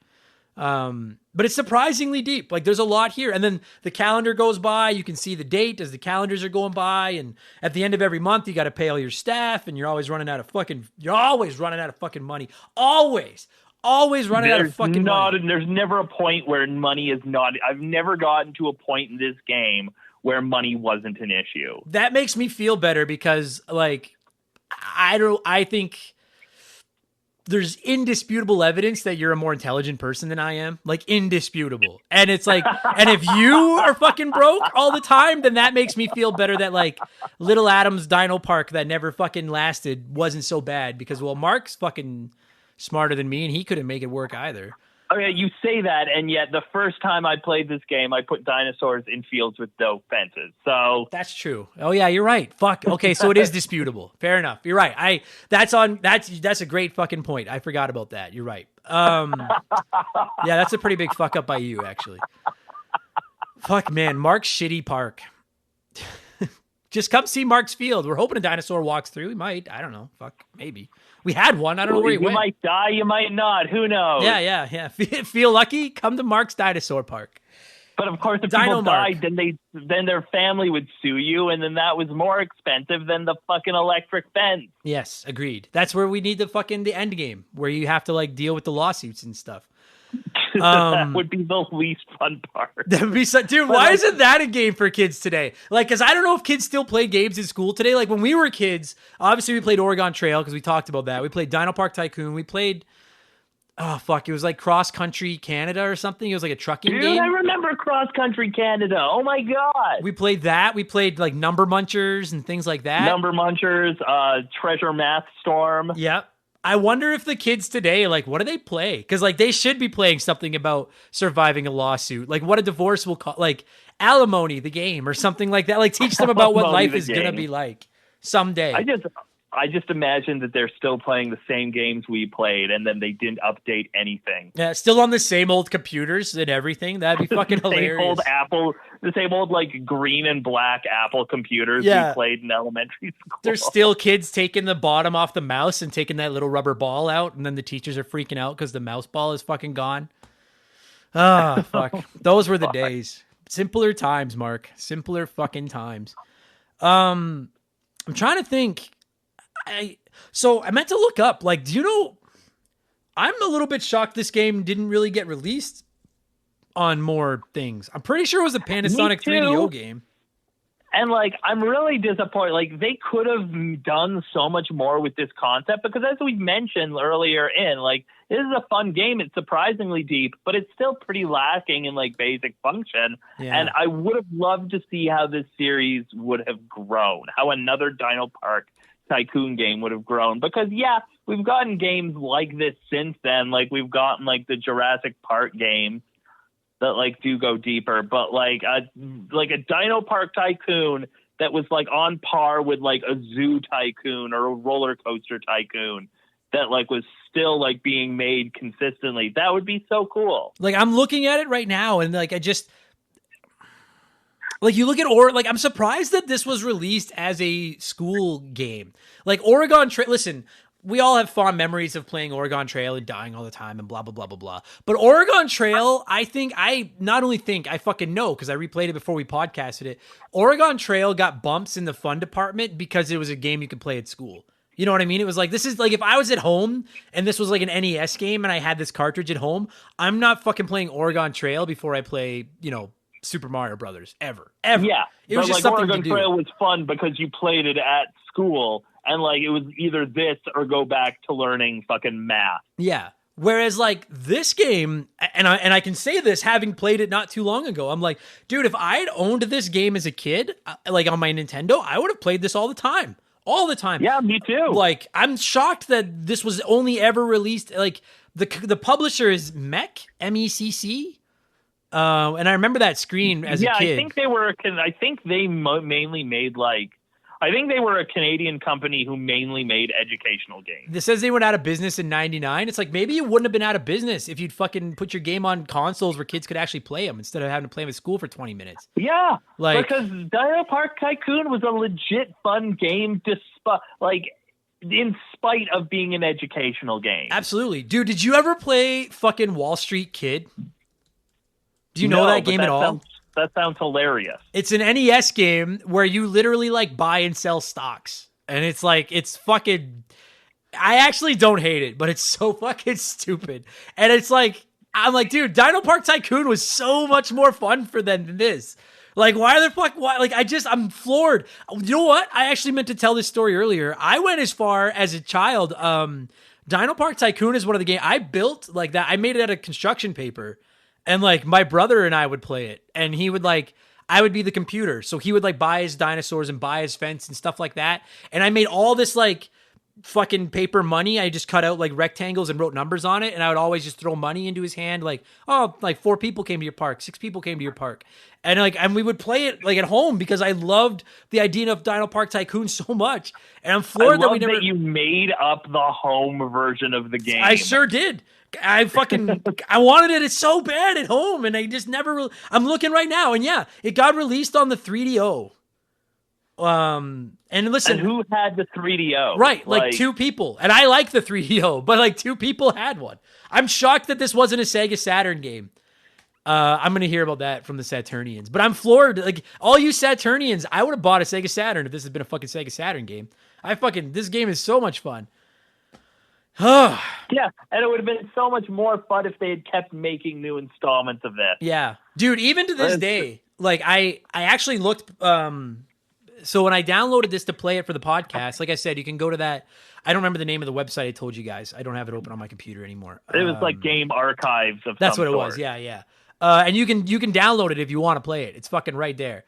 But it's surprisingly deep. Like, there's a lot here. And then the calendar goes by. You can see the date as the calendars are going by. And at the end of every month, you got to pay all your staff. And you're always running out of fucking money. Always running out of fucking money. There's never a point where money is not. I've never gotten to a point in this game where money wasn't an issue. That makes me feel better because, like, I think there's indisputable evidence that you're a more intelligent person than I am. Like, indisputable. And it's like, and if you are fucking broke all the time, then that makes me feel better that, like, Little Adam's DinoPark that never fucking lasted wasn't so bad because, well, Mark's fucking smarter than me and he couldn't make it work either. Oh yeah, you say that, and yet the first time I played this game, I put dinosaurs in fields with no fences. So that's true. Oh yeah, you're right. Fuck. Okay, so it is disputable. Fair enough. You're right. That's a great fucking point. I forgot about that. You're right. Yeah, that's a pretty big fuck up by you, actually. Fuck, man. Mark's shitty park. Just come see Mark's field. We're hoping a dinosaur walks through. He might. I don't know. Fuck, maybe. We had one. I don't know where he went. You might die. You might not. Who knows? Yeah. Feel lucky? Come to Mark's Dinosaur Park. But of course, if people died, then their family would sue you, and then that was more expensive than the fucking electric fence. Yes, agreed. That's where we need the end game, where you have to like deal with the lawsuits and stuff. That would be the least fun part. That would be dude. Why isn't that a game for kids today? Like, because I don't know if kids still play games in school today. Like when we were kids, obviously we played Oregon Trail because we talked about that. We played DinoPark Tycoon. We played, it was like Cross Country Canada or something. It was like a trucking game. Dude, I remember Cross Country Canada. Oh my god. We played that. We played like Number Munchers and things like that. Number Munchers, Treasure Math Storm. Yep. I wonder if the kids today, like, what do they play? Because, like, they should be playing something about surviving a lawsuit. Like, what a divorce will call, like, alimony, the game, or something like that. Like, teach them about what life is going to be like someday. I just imagine that they're still playing the same games we played, and then they didn't update anything. Yeah, still on the same old computers and everything. That'd be fucking hilarious. The same old like green and black Apple computers we played in elementary school. There's still kids taking the bottom off the mouse and taking that little rubber ball out, and then the teachers are freaking out because the mouse ball is fucking gone. Ah, fuck. Those were the days. Simpler times, Mark. Simpler fucking times. I'm trying to think. I meant to look up, like, do you know, I'm a little bit shocked this game didn't really get released on more things. I'm pretty sure it was a Panasonic 3DO game. And, like, I'm really disappointed. Like, they could have done so much more with this concept because, as we mentioned earlier like, this is a fun game. It's surprisingly deep, but it's still pretty lacking in, like, basic function. Yeah. And I would have loved to see how this series would have grown, how another DinoPark Tycoon game would have grown, because we've gotten games like this since then. Like we've gotten like the Jurassic Park games that like do go deeper, but like a DinoPark Tycoon that was like on par with like a Zoo Tycoon or a Roller Coaster Tycoon that like was still like being made consistently. That would be so cool. Like I'm looking at it right now and like like you look at I'm surprised that this was released as a school game. Like Oregon Trail. Listen, we all have fond memories of playing Oregon Trail and dying all the time and blah, blah, blah, blah, blah. But Oregon Trail, I fucking know because I replayed it before we podcasted it. Oregon Trail got bumps in the fun department because it was a game you could play at school. You know what I mean? It was like, this is like, if I was at home and this was like an NES game and I had this cartridge at home, I'm not fucking playing Oregon Trail before I play, Super Mario Brothers ever. Yeah. It was just something Oregon to do. Trail was fun because you played it at school and like it was either this or go back to learning fucking math. Yeah. Whereas like this game, and I can say this having played it not too long ago, I'm like, dude, if I had owned this game as a kid, like on my Nintendo, I would have played this all the time. All the time. Yeah, me too. Like, I'm shocked that this was only ever released. Like, the publisher is MECC, MECC. And I remember that screen as a kid. Yeah, I think they were. I think they mainly made I think they were a Canadian company who mainly made educational games. This says they went out of business in '99. It's like, maybe you wouldn't have been out of business if you'd fucking put your game on consoles where kids could actually play them instead of having to play them at school for 20 minutes. Yeah, because DinoPark Tycoon was a legit fun game, in spite of being an educational game. Absolutely. Dude, did you ever play fucking Wall Street Kid? Do you know that game at all? That sounds hilarious. It's an NES game where you literally like buy and sell stocks. And it's like, it's fucking, I actually don't hate it, but it's so fucking stupid. And it's like, I'm like, dude, DinoPark Tycoon was so much more fun for them than this. Like, I'm floored. You know what? I actually meant to tell this story earlier. I went as far as a child. DinoPark Tycoon is one of the games I built like that. I made it out of construction paper. And like my brother and I would play it, and he would I would be the computer. So he would like buy his dinosaurs and buy his fence and stuff like that. And I made all this like fucking paper money. I just cut out like rectangles and wrote numbers on it. And I would always just throw money into his hand. Like, oh, like 4 people came to your park, 6 people came to your park. And we would play it like at home because I loved the idea of DinoPark Tycoon so much. And I'm floored that you made up the home version of the game. I sure did. I wanted it so bad at home, and I just never. I'm looking right now, and yeah, it got released on the 3DO. And listen, and who had the 3DO? Right, like 2 people, and I like the 3DO, but like 2 people had one. I'm shocked that this wasn't a Sega Saturn game. I'm gonna hear about that from the Saturnians, but I'm floored. Like all you Saturnians, I would have bought a Sega Saturn if this had been a fucking Sega Saturn game. This game is so much fun. Yeah, and it would have been so much more fun if they had kept making new installments of this. Yeah, dude. Even to this day, like I actually looked. So when I downloaded this to play it for the podcast, like I said, you can go to that. I don't remember the name of the website I told you guys. I don't have it open on my computer anymore. It was like Game Archives of that's some what sort. It was. Yeah. And you can download it if you want to play it. It's fucking right there.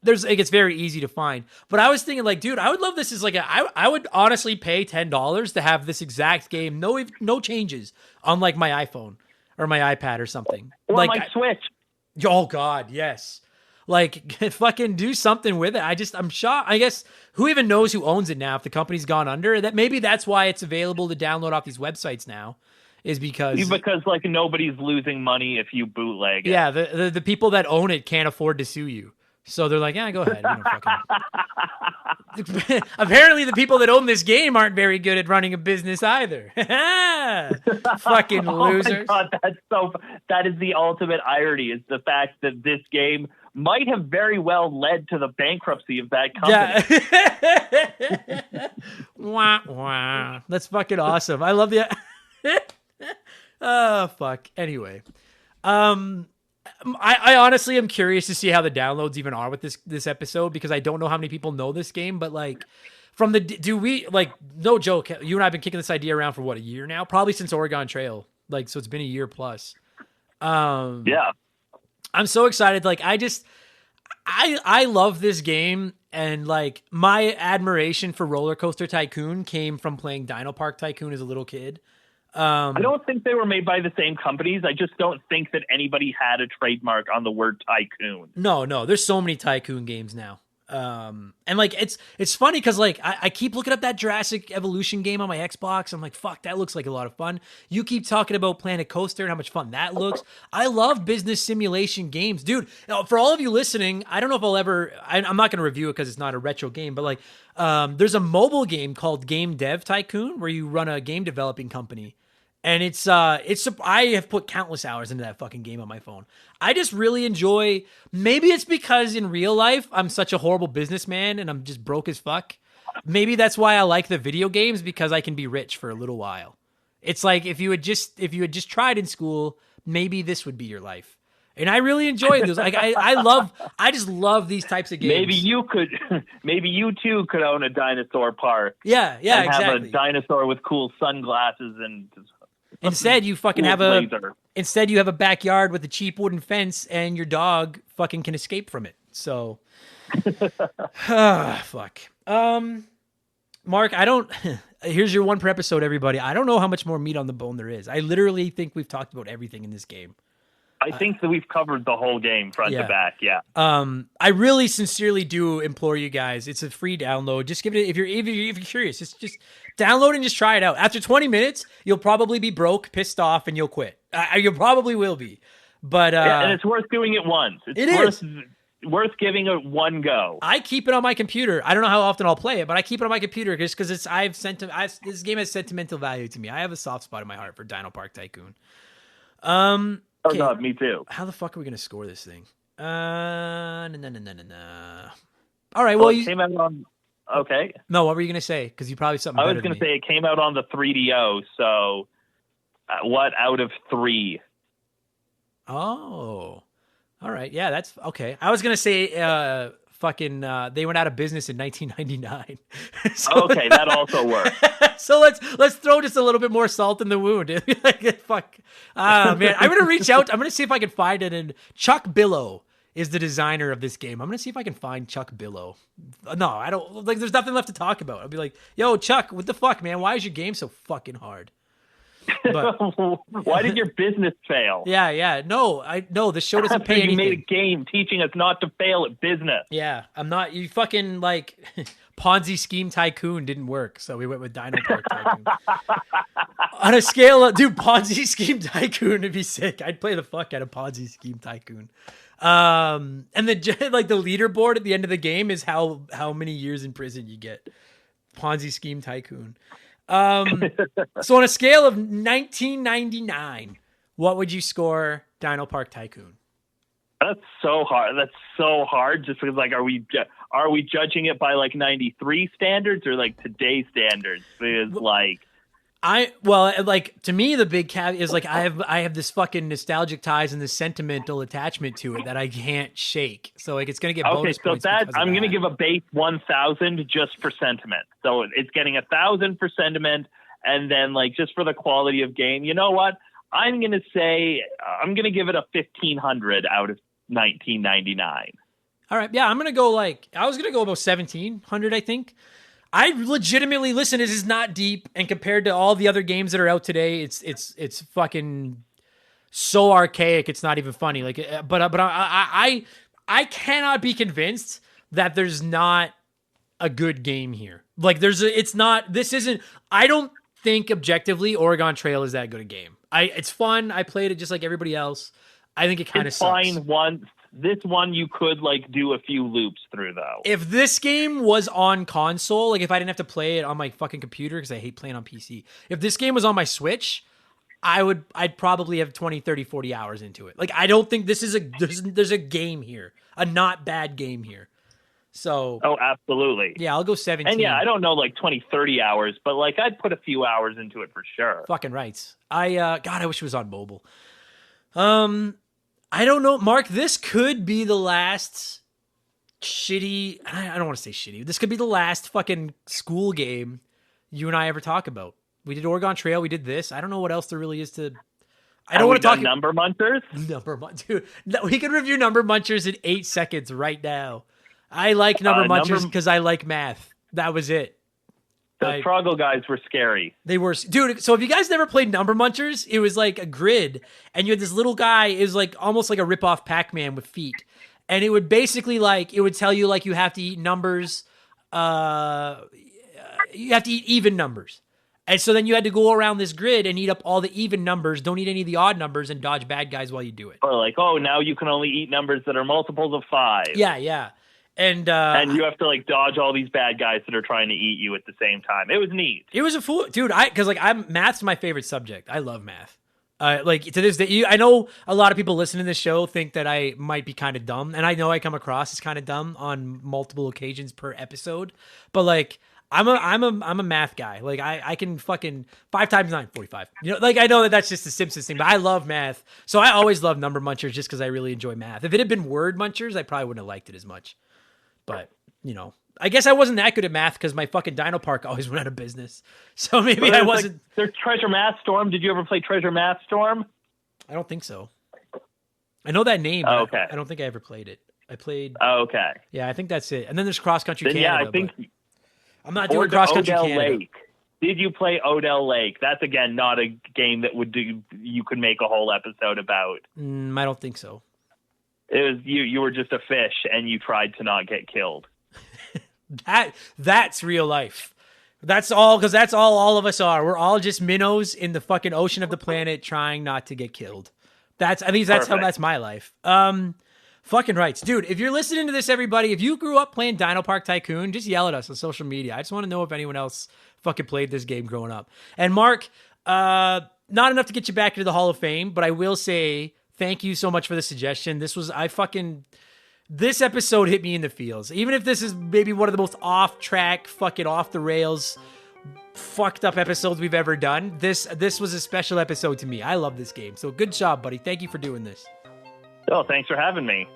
It's very easy to find. But I was thinking, like, dude, I would love this as like I would honestly pay $10 to have this exact game, no changes on like my iPhone or my iPad or something. Or like my Switch. Oh God, yes. Like fucking do something with it. I'm shocked. I guess who even knows who owns it now if the company's gone under? That maybe that's why it's available to download off these websites now. Is because like nobody's losing money if you bootleg it. Yeah, the people that own it can't afford to sue you. So they're like, yeah, go ahead. Apparently, the people that own this game aren't very good at running a business either. Fucking losers. Oh my God, that is the ultimate irony, is the fact that this game might have very well led to the bankruptcy of that company. Yeah. Wah, wah. That's fucking awesome. I love the... Oh, fuck. Anyway. I honestly am curious to see how the downloads even are with this episode, because I don't know how many people know this game, but like no joke, you and I have been kicking this idea around for what, a year now? Probably since Oregon Trail. Like, so it's been a year plus. Yeah. I'm so excited. Like, I love this game, and like my admiration for Roller Coaster Tycoon came from playing DinoPark Tycoon as a little kid. I don't think they were made by the same companies. I just don't think that anybody had a trademark on the word Tycoon. No, there's so many Tycoon games now. And like it's funny because like I keep looking up that Jurassic Evolution game on my Xbox. I'm like, fuck, that looks like a lot of fun. You keep talking about Planet Coaster and how much fun that looks. I love business simulation games, dude. For all of you listening, I don't know if I'll ever. I'm not going to review it because it's not a retro game, but like, there's a mobile game called Game Dev Tycoon where you run a game developing company. And it's I have put countless hours into that fucking game on my phone. I just really enjoy, maybe it's because in real life, I'm such a horrible businessman and I'm just broke as fuck. Maybe that's why I like the video games, because I can be rich for a little while. It's like, if you had just tried in school, maybe this would be your life. And I really enjoy those. Like I just love these types of games. Maybe you too could own a dinosaur park. Yeah, and exactly. Have a dinosaur with cool sunglasses and. Instead, you fucking have a backyard with a cheap wooden fence, and your dog fucking can escape from it. So, fuck. Mark, here's your one per episode, everybody. I don't know how much more meat on the bone there is. I literally think we've talked about everything in this game. I think that we've covered the whole game front to back. Yeah. I really sincerely do implore you guys. It's a free download. Just give it, if you're curious, just download and just try it out. After 20 minutes, you'll probably be broke, pissed off, and you'll quit. You probably will be. But and it's worth doing it once. It's worth giving it one go. I keep it on my computer. I don't know how often I'll play it, but I keep it on my computer just because this game has sentimental value to me. I have a soft spot in my heart for DinoPark Tycoon. Okay. Oh, God, me too. How the fuck are we going to score this thing? Nah. All right, well, it came out on... Okay. No, what were you going to say? Because you probably something I was going to say it came out on the 3DO, so what out of 3? Oh. All right, yeah, that's... Okay. I was going to say... they went out of business in 1999. Okay, that also works. So let's throw just a little bit more salt in the wound. Like, fuck. Man, I'm gonna reach out. I'm gonna see if I can find it. And Chuck Billow is the designer of this game. I'm gonna see if I can find Chuck Billow. No, I don't. Like, there's nothing left to talk about. I'll be like, yo, Chuck, what the fuck, man? Why is your game so fucking hard? But, why did your business fail? Yeah. No, this show doesn't pay anything. You made a game teaching us not to fail at business. Yeah, I'm not. You fucking like Ponzi scheme tycoon didn't work, so we went with DinoPark Tycoon. On a scale of, dude, Ponzi scheme tycoon would be sick. I'd play the fuck out of Ponzi scheme tycoon. And the like the leaderboard at the end of the game is how many years in prison you get. Ponzi scheme tycoon. So on a scale of 1999, what would you score DinoPark Tycoon? That's so hard. Just because, like, are we judging it by like 93 standards or like today's standards? Because like, to me, the big caveat is like I have this fucking nostalgic ties and this sentimental attachment to it that I can't shake. So like, it's gonna get bonus points. Okay, so I'm gonna give a base 1,000 just for sentiment. So it's getting 1,000 for sentiment, and then like just for the quality of game. You know what? I'm gonna give it a 1,500 out of 1999. All right, yeah, I was gonna go about 1,700, I think. I legitimately listen. This is not deep, and compared to all the other games that are out today, it's fucking so archaic. It's not even funny. Like, but I cannot be convinced that there's not a good game here. Like, I don't think objectively Oregon Trail is that good a game. It's fun. I played it just like everybody else. I think it kind of sucks. This one you could like do a few loops through though. If this game was on console, like if I didn't have to play it on my fucking computer because I hate playing on PC. If this game was on my Switch, I'd probably have 20, 30, 40 hours into it. Like, I don't think there's a game here. A not bad game here. So oh, absolutely. Yeah, I'll go 17. And yeah, I don't know like 20, 30 hours, but like I'd put a few hours into it for sure. Fucking rights. I wish it was on mobile. I don't know, Mark, this could be the last shitty, I don't want to say shitty. This could be the last fucking school game you and I ever talk about. We did Oregon Trail. We did this. I don't know what else there really is to, I don't want to talk. Number Munchers? Dude, we could review Number Munchers in 8 seconds right now. I like Number Munchers because I like math. That was it. The Troggle guys were scary. They were, dude. So if you guys never played Number Munchers, it was like a grid, and you had this little guy. It was like almost like a rip-off Pac-Man with feet, And it would basically it would tell you you have to eat numbers. You have to eat even numbers. And so then you had to go around this grid and eat up all the even numbers. Don't eat any of the odd numbers and dodge bad guys while you do it. Or now you can only eat numbers that are multiples of 5. Yeah. And you have to dodge all these bad guys that are trying to eat you at the same time. It was neat. It was a fool, dude. Because math's my favorite subject. I love math. To this day, I know a lot of people listening to this show think that I might be kind of dumb, and I know I come across as kind of dumb on multiple occasions per episode. But I'm a math guy. I can fucking 5 times 9, 45. I know that that's just the Simpsons thing, but I love math. So I always love number munchers just because I really enjoy math. If it had been word munchers, I probably wouldn't have liked it as much. But I guess I wasn't that good at math because my fucking DinoPark always went out of business. So maybe I wasn't. There's Treasure Math Storm. Did you ever play Treasure Math Storm? I don't think so. I know that name. Oh, okay. I don't think I ever played it. I played. Oh, okay. Yeah, I think that's it. And then there's Cross Country Canada. Yeah, I think. I'm not doing Cross Country Canada. Lake. Did you play Odell Lake? That's again not a game that you could make a whole episode about. I don't think so. It was you were just a fish and you tried to not get killed. That's real life. That's all all of us are. We're all just minnows in the fucking ocean of the planet trying not to get killed. That's my life. Fucking rights. Dude, if you're listening to this, everybody, if you grew up playing DinoPark Tycoon, just yell at us on social media. I just want to know if anyone else fucking played this game growing up. And Mark, not enough to get you back into the Hall of Fame, but I will say thank you so much for the suggestion. This episode hit me in the feels. Even if this is maybe one of the most off-track, fucking off-the-rails, fucked up episodes we've ever done, this was a special episode to me. I love this game. So good job, buddy. Thank you for doing this. Oh, thanks for having me.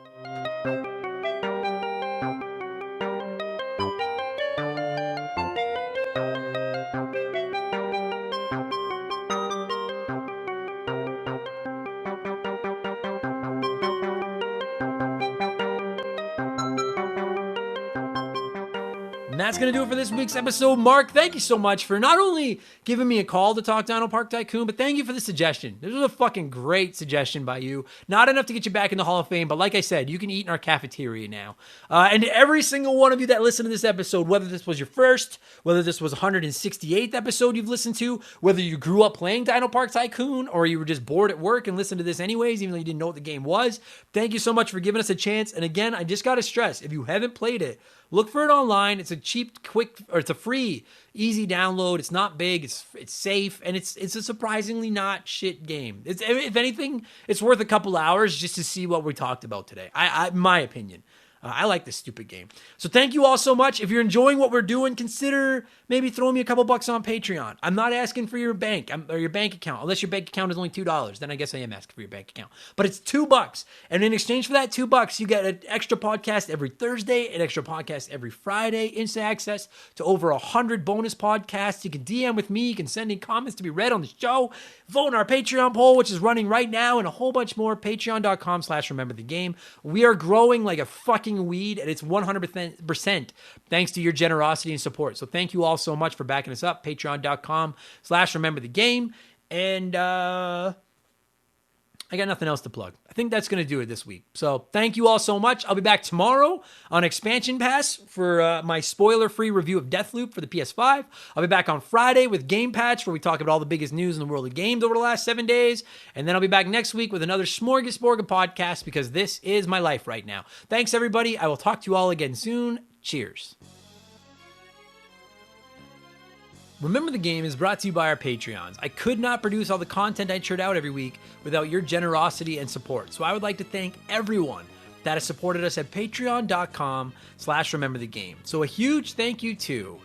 And that's going to do it for this week's episode. Mark, thank you so much for not only giving me a call to talk DinoPark Tycoon, but thank you for the suggestion. This was a fucking great suggestion by you. Not enough to get you back in the Hall of Fame, but like I said, you can eat in our cafeteria now. And to every single one of you that listened to this episode, whether this was your first, whether this was 168th episode you've listened to, whether you grew up playing DinoPark Tycoon, or you were just bored at work and listened to this anyways, even though you didn't know what the game was, thank you so much for giving us a chance. And again, I just got to stress, if you haven't played it, look for it online. It's a cheap, it's a free, easy download. It's not big. It's safe, and it's a surprisingly not shit game. If anything, it's worth a couple hours just to see what we talked about today. My opinion. I like this stupid game. So thank you all so much. If you're enjoying what we're doing, consider maybe throwing me a couple bucks on Patreon. I'm not asking for your bank or your bank account, unless your bank account is only $2. Then I guess I am asking for your bank account. But it's $2. And in exchange for that $2, you get an extra podcast every Thursday, an extra podcast every Friday, instant access to over 100 bonus podcasts. You can DM with me. You can send in comments to be read on the show. Vote in our Patreon poll, which is running right now, and a whole bunch more. Patreon.com/rememberthegame. We are growing like a fucking weed, and it's 100% thanks to your generosity and support. So thank you all so much for backing us up. Patreon.com/rememberthegame. And I got nothing else to plug. I think that's going to do it this week. So thank you all so much. I'll be back tomorrow on Expansion Pass for my spoiler-free review of Deathloop for the PS5. I'll be back on Friday with Game Patch, where we talk about all the biggest news in the world of games over the last 7 days. And then I'll be back next week with another smorgasbord of podcast, because this is my life right now. Thanks, everybody. I will talk to you all again soon. Cheers. Remember the Game is brought to you by our Patreons. I could not produce all the content I churn out every week without your generosity and support. So I would like to thank everyone that has supported us at patreon.com/rememberthegame. So a huge thank you to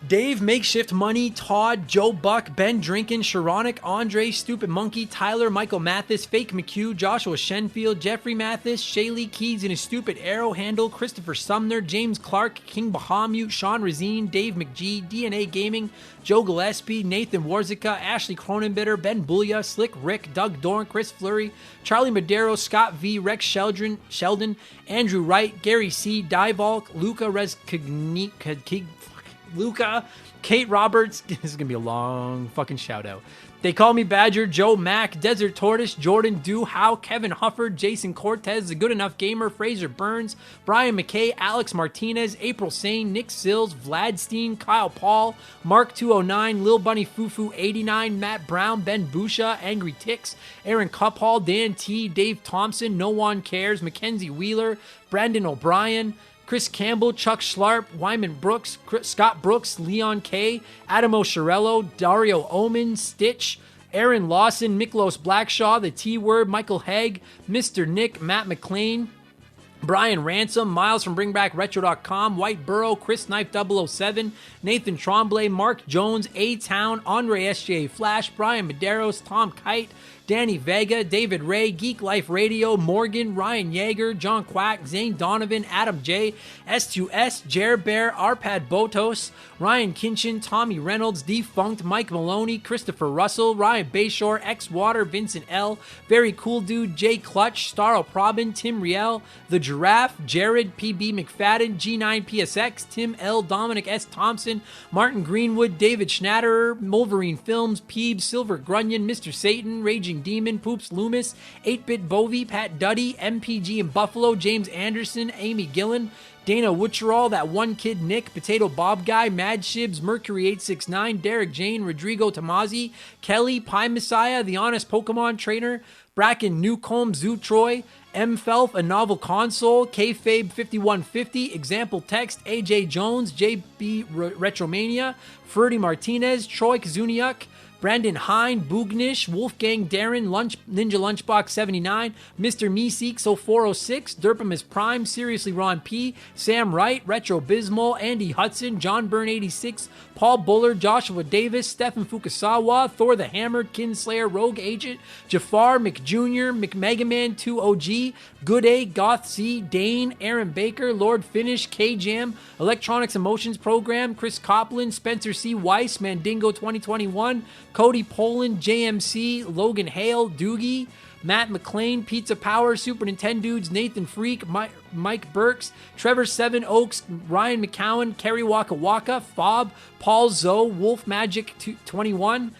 Dave, Makeshift Money, Todd, Joe Buck, Ben Drinkin, Sharonic, Andre, Stupid Monkey, Tyler, Michael Mathis, Fake McHugh, Joshua Shenfield, Jeffrey Mathis, Shaylee Keys and his Stupid Arrow Handle, Christopher Sumner, James Clark, King Bahamut, Sean Razine, Dave McGee, DNA Gaming, Joe Gillespie, Nathan Warzica, Ashley Cronenbitter, Ben Bullia, Slick Rick, Doug Dorn, Chris Fleury, Charlie Madero, Scott V, Rex Sheldon, Andrew Wright, Gary C, Divalk, Luca Rezkignik, Luca, Kate Roberts. This is going to be a long fucking shout out. They Call Me Badger, Joe Mack, Desert Tortoise, Jordan Du Howe, Kevin Hufford, Jason Cortez, The Good Enough Gamer, Fraser Burns, Brian McKay, Alex Martinez, April Sane, Nick Sills, Vlad Steen, Kyle Paul, Mark 209, Lil Bunny Fufu 89, Matt Brown, Ben Busha, Angry Ticks, Aaron Cuphall, Dan T, Dave Thompson, No One Cares, Mackenzie Wheeler, Brandon O'Brien, Chris Campbell, Chuck Schlarp, Wyman Brooks, Scott Brooks, Leon K, Adam O'Sharello, Dario Omen, Stitch, Aaron Lawson, Miklos Blackshaw, The T-Word, Michael Haig, Mr. Nick, Matt McLean, Brian Ransom, Miles from BringBackRetro.com, White Burrow, Chris Knife 007, Nathan Tremblay, Mark Jones, A-Town, Andre SJ Flash, Brian Medeiros, Tom Kite, Danny Vega, David Ray, Geek Life Radio, Morgan, Ryan Yeager, John Quack, Zane Donovan, Adam J, S2S, Jer Bear, Arpad Botos, Ryan Kinchin, Tommy Reynolds, Defunct, Mike Maloney, Christopher Russell, Ryan Bayshore, X Water, Vincent L, Very Cool Dude, Jay Clutch, Starl Probin, Tim Riel, The Giraffe, Jared, PB McFadden, G9PSX, Tim L, Dominic S. Thompson, Martin Greenwood, David Schnatterer, Wolverine Films, Peebs, Silver Grunion, Mr. Satan, Raging Demon, Poops Loomis, 8-Bit Bovie, Pat Duddy, MPG in Buffalo, James Anderson, Amy Gillen, Dana Witcherall, That One Kid Nick, Potato Bob Guy, Mad Shibs, Mercury 869, Derek Jane, Rodrigo Tomazzi, Kelly, Pie Messiah, The Honest Pokemon Trainer, Bracken Newcomb, Zoo Troy, M. Felf, A Novel Console, Kayfabe 5150, Example Text, AJ Jones, JB Retromania, Ferdy Martinez, Troy Kazuniuk, Brandon Hine, Boognish, Wolfgang Darren, Ninja Lunchbox 79, Mr. Meeseeks 0406, Derpamus Prime, Seriously Ron P, Sam Wright, Retro Bismol, Andy Hudson, John Byrne 86, Paul Buller, Joshua Davis, Stephen Fukasawa, Thor the Hammer, Kinslayer, Rogue Agent, Jafar, McJr., McMegaman 2OG, Good A, Goth C, Dane, Aaron Baker, Lord Finish, K-Jam, Electronics Emotions Program, Chris Copland, Spencer C. Weiss, Mandingo 2021, Cody Poland, JMC, Logan Hale, Doogie, Matt McLean, Pizza Power, Super Nintendo Dudes, Nathan Freak, Mike Burks, Trevor Seven Oaks, Ryan McCowan, Kerry Waka Waka, Fob, Paul Zoe, Wolf Magic 21.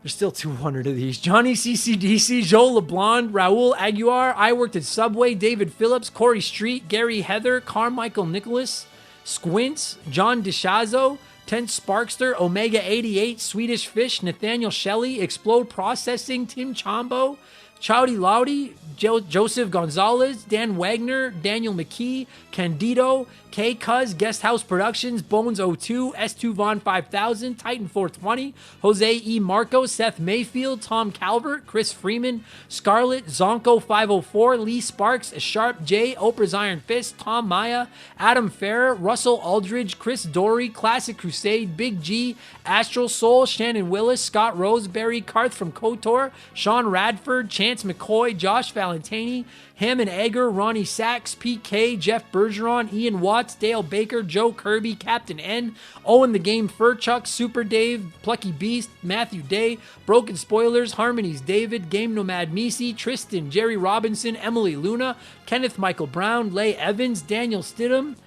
There's still 200 of these. Johnny CCDC, Joel LeBlanc, Raul Aguiar, I Worked at Subway, David Phillips, Corey Street, Gary Heather, Carmichael Nicholas, Squints, John DeShazo, Tense Sparkster, Omega 88, Swedish Fish, Nathaniel Shelley, Explode Processing, Tim Chombo, Chowdy Loudy, Joseph Gonzalez, Dan Wagner, Daniel McKee, Candido, K Cuz, Guest House Productions, Bones02, S2 Von 5000, Titan 420, Jose E. Marco, Seth Mayfield, Tom Calvert, Chris Freeman, Scarlett, Zonko 504, Lee Sparks, Sharp J, Oprah's Iron Fist, Tom Maya, Adam Farrer, Russell Aldridge, Chris Dory, Classic Crusade, Big G, Astral Soul, Shannon Willis, Scott Roseberry, Karth from KOTOR, Sean Radford, Chance McCoy, Josh Valentini, Hammond Egger, Ronnie Sachs, PK, Jeff Bergeron, Ian Watts, Dale Baker, Joe Kirby, Captain N, Owen the Game Furchuck, Super Dave, Plucky Beast, Matthew Day, Broken Spoilers, Harmonies David, Game Nomad Misi, Tristan, Jerry Robinson, Emily Luna, Kenneth Michael Brown, Leigh Evans, Daniel Stidham,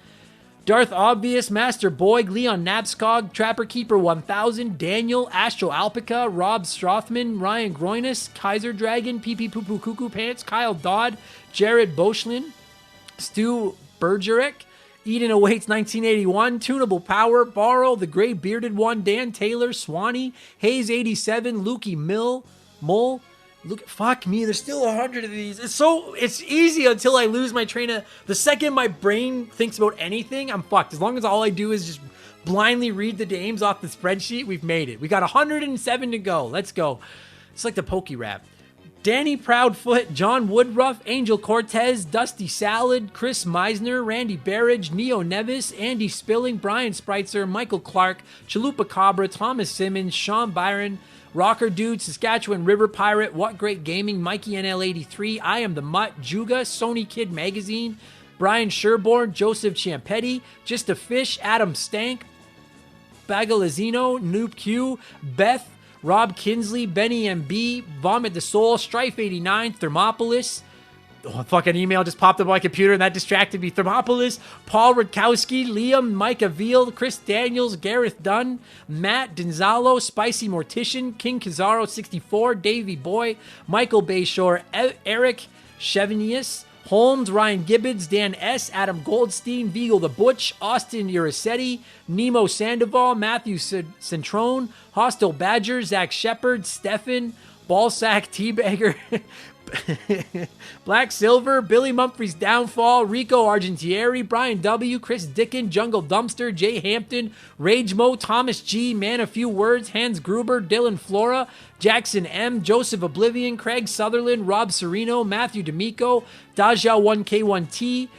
Darth Obvious, Master Boyd, Leon Nabskog, Trapper Keeper 1000, Daniel, Astro Alpaca, Rob Strothman, Ryan Groinus, Kaiser Dragon, PP Poo Poo Cuckoo Pants, Kyle Dodd, Jared Boshlin, Stu Bergerick, Eden Awaits 1981, Tunable Power, Borrow, The Gray Bearded One, Dan Taylor, Swanee, Hayes 87, Lukey Mull, look, fuck me, there's still 100 of these. It's easy until I lose my train of, the second my brain thinks about anything, I'm fucked. As long as all I do is just blindly read the names off the spreadsheet, we've made it. We got 107 to go. Let's go. It's like the Poke Rap. Danny Proudfoot, John Woodruff, Angel Cortez, Dusty Salad, Chris Meisner, Randy Barrage, Neo Nevis, Andy Spilling, Brian Spreitzer, Michael Clark, Chalupa Cabra, Thomas Simmons, Sean Byron, Rocker Dude, Saskatchewan River Pirate, What Great Gaming, Mikey NL83, I Am the Mutt, Juga, Sony Kid Magazine, Brian Sherborne, Joseph Ciampetti, Just a Fish, Adam Stank, Bagalazino, Noob Q, Beth, Rob Kinsley, Benny MB, Vomit the Soul, Strife 89, Thermopolis, a fucking email just popped up on my computer and that distracted me. Thermopolis, Paul Rutkowski, Liam, Micah Veal, Chris Daniels, Gareth Dunn, Matt Denzalo, Spicy Mortician, King Kazaro 64, Davey Boy, Michael Bayshore, Eric Chevenius, Holmes, Ryan Gibbons, Dan S., Adam Goldstein, Vigo the Butch, Austin Urisetti, Nemo Sandoval, Matthew Centrone, Hostile Badger, Zach Shepard, Stefan, Ballsack Teabagger, Black Silver, Billy Mumphrey's Downfall, Rico Argentieri, Brian W., Chris Dickin, Jungle Dumpster, Jay Hampton, Rage Mo, Thomas G., Man a Few Words, Hans Gruber, Dylan Flora, Jackson M., Joseph Oblivion, Craig Sutherland, Rob Serino, Matthew D'Amico, Daja 1K1T,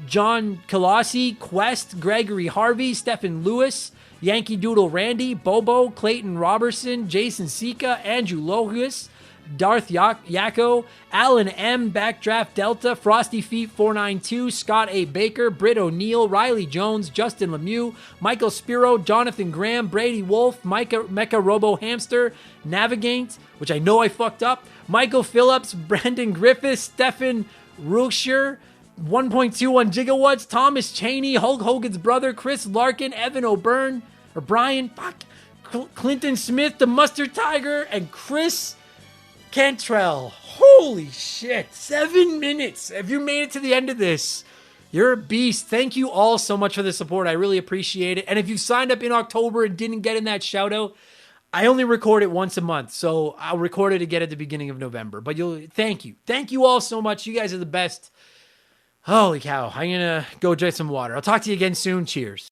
John Colossi, Quest, Gregory Harvey, Stephen Lewis, Yankee Doodle Randy, Bobo, Clayton Robertson, Jason Sika, Andrew Logus, Darth Yako, Alan M., Backdraft Delta, Frosty Feet 492, Scott A. Baker, Britt O'Neill, Riley Jones, Justin Lemieux, Michael Spiro, Jonathan Graham, Brady Wolf, Mecha Robo Hamster, Navigate, which I know I fucked up, Michael Phillips, Brandon Griffiths, Stefan Ruchscher, 1.21 gigawatts, Thomas Cheney, Hulk Hogan's brother, Chris Larkin, Evan O'Brien, Clinton Smith, the Mustard Tiger, and Chris Cantrell. Holy shit. 7 minutes. If you made it to the end of this, you're a beast. Thank you all so much for the support. I really appreciate it. And if you signed up in October and didn't get in that shout out, I only record it once a month. So I'll record it again at the beginning of November. But thank you. Thank you all so much. You guys are the best. Holy cow. I'm going to go drink some water. I'll talk to you again soon. Cheers.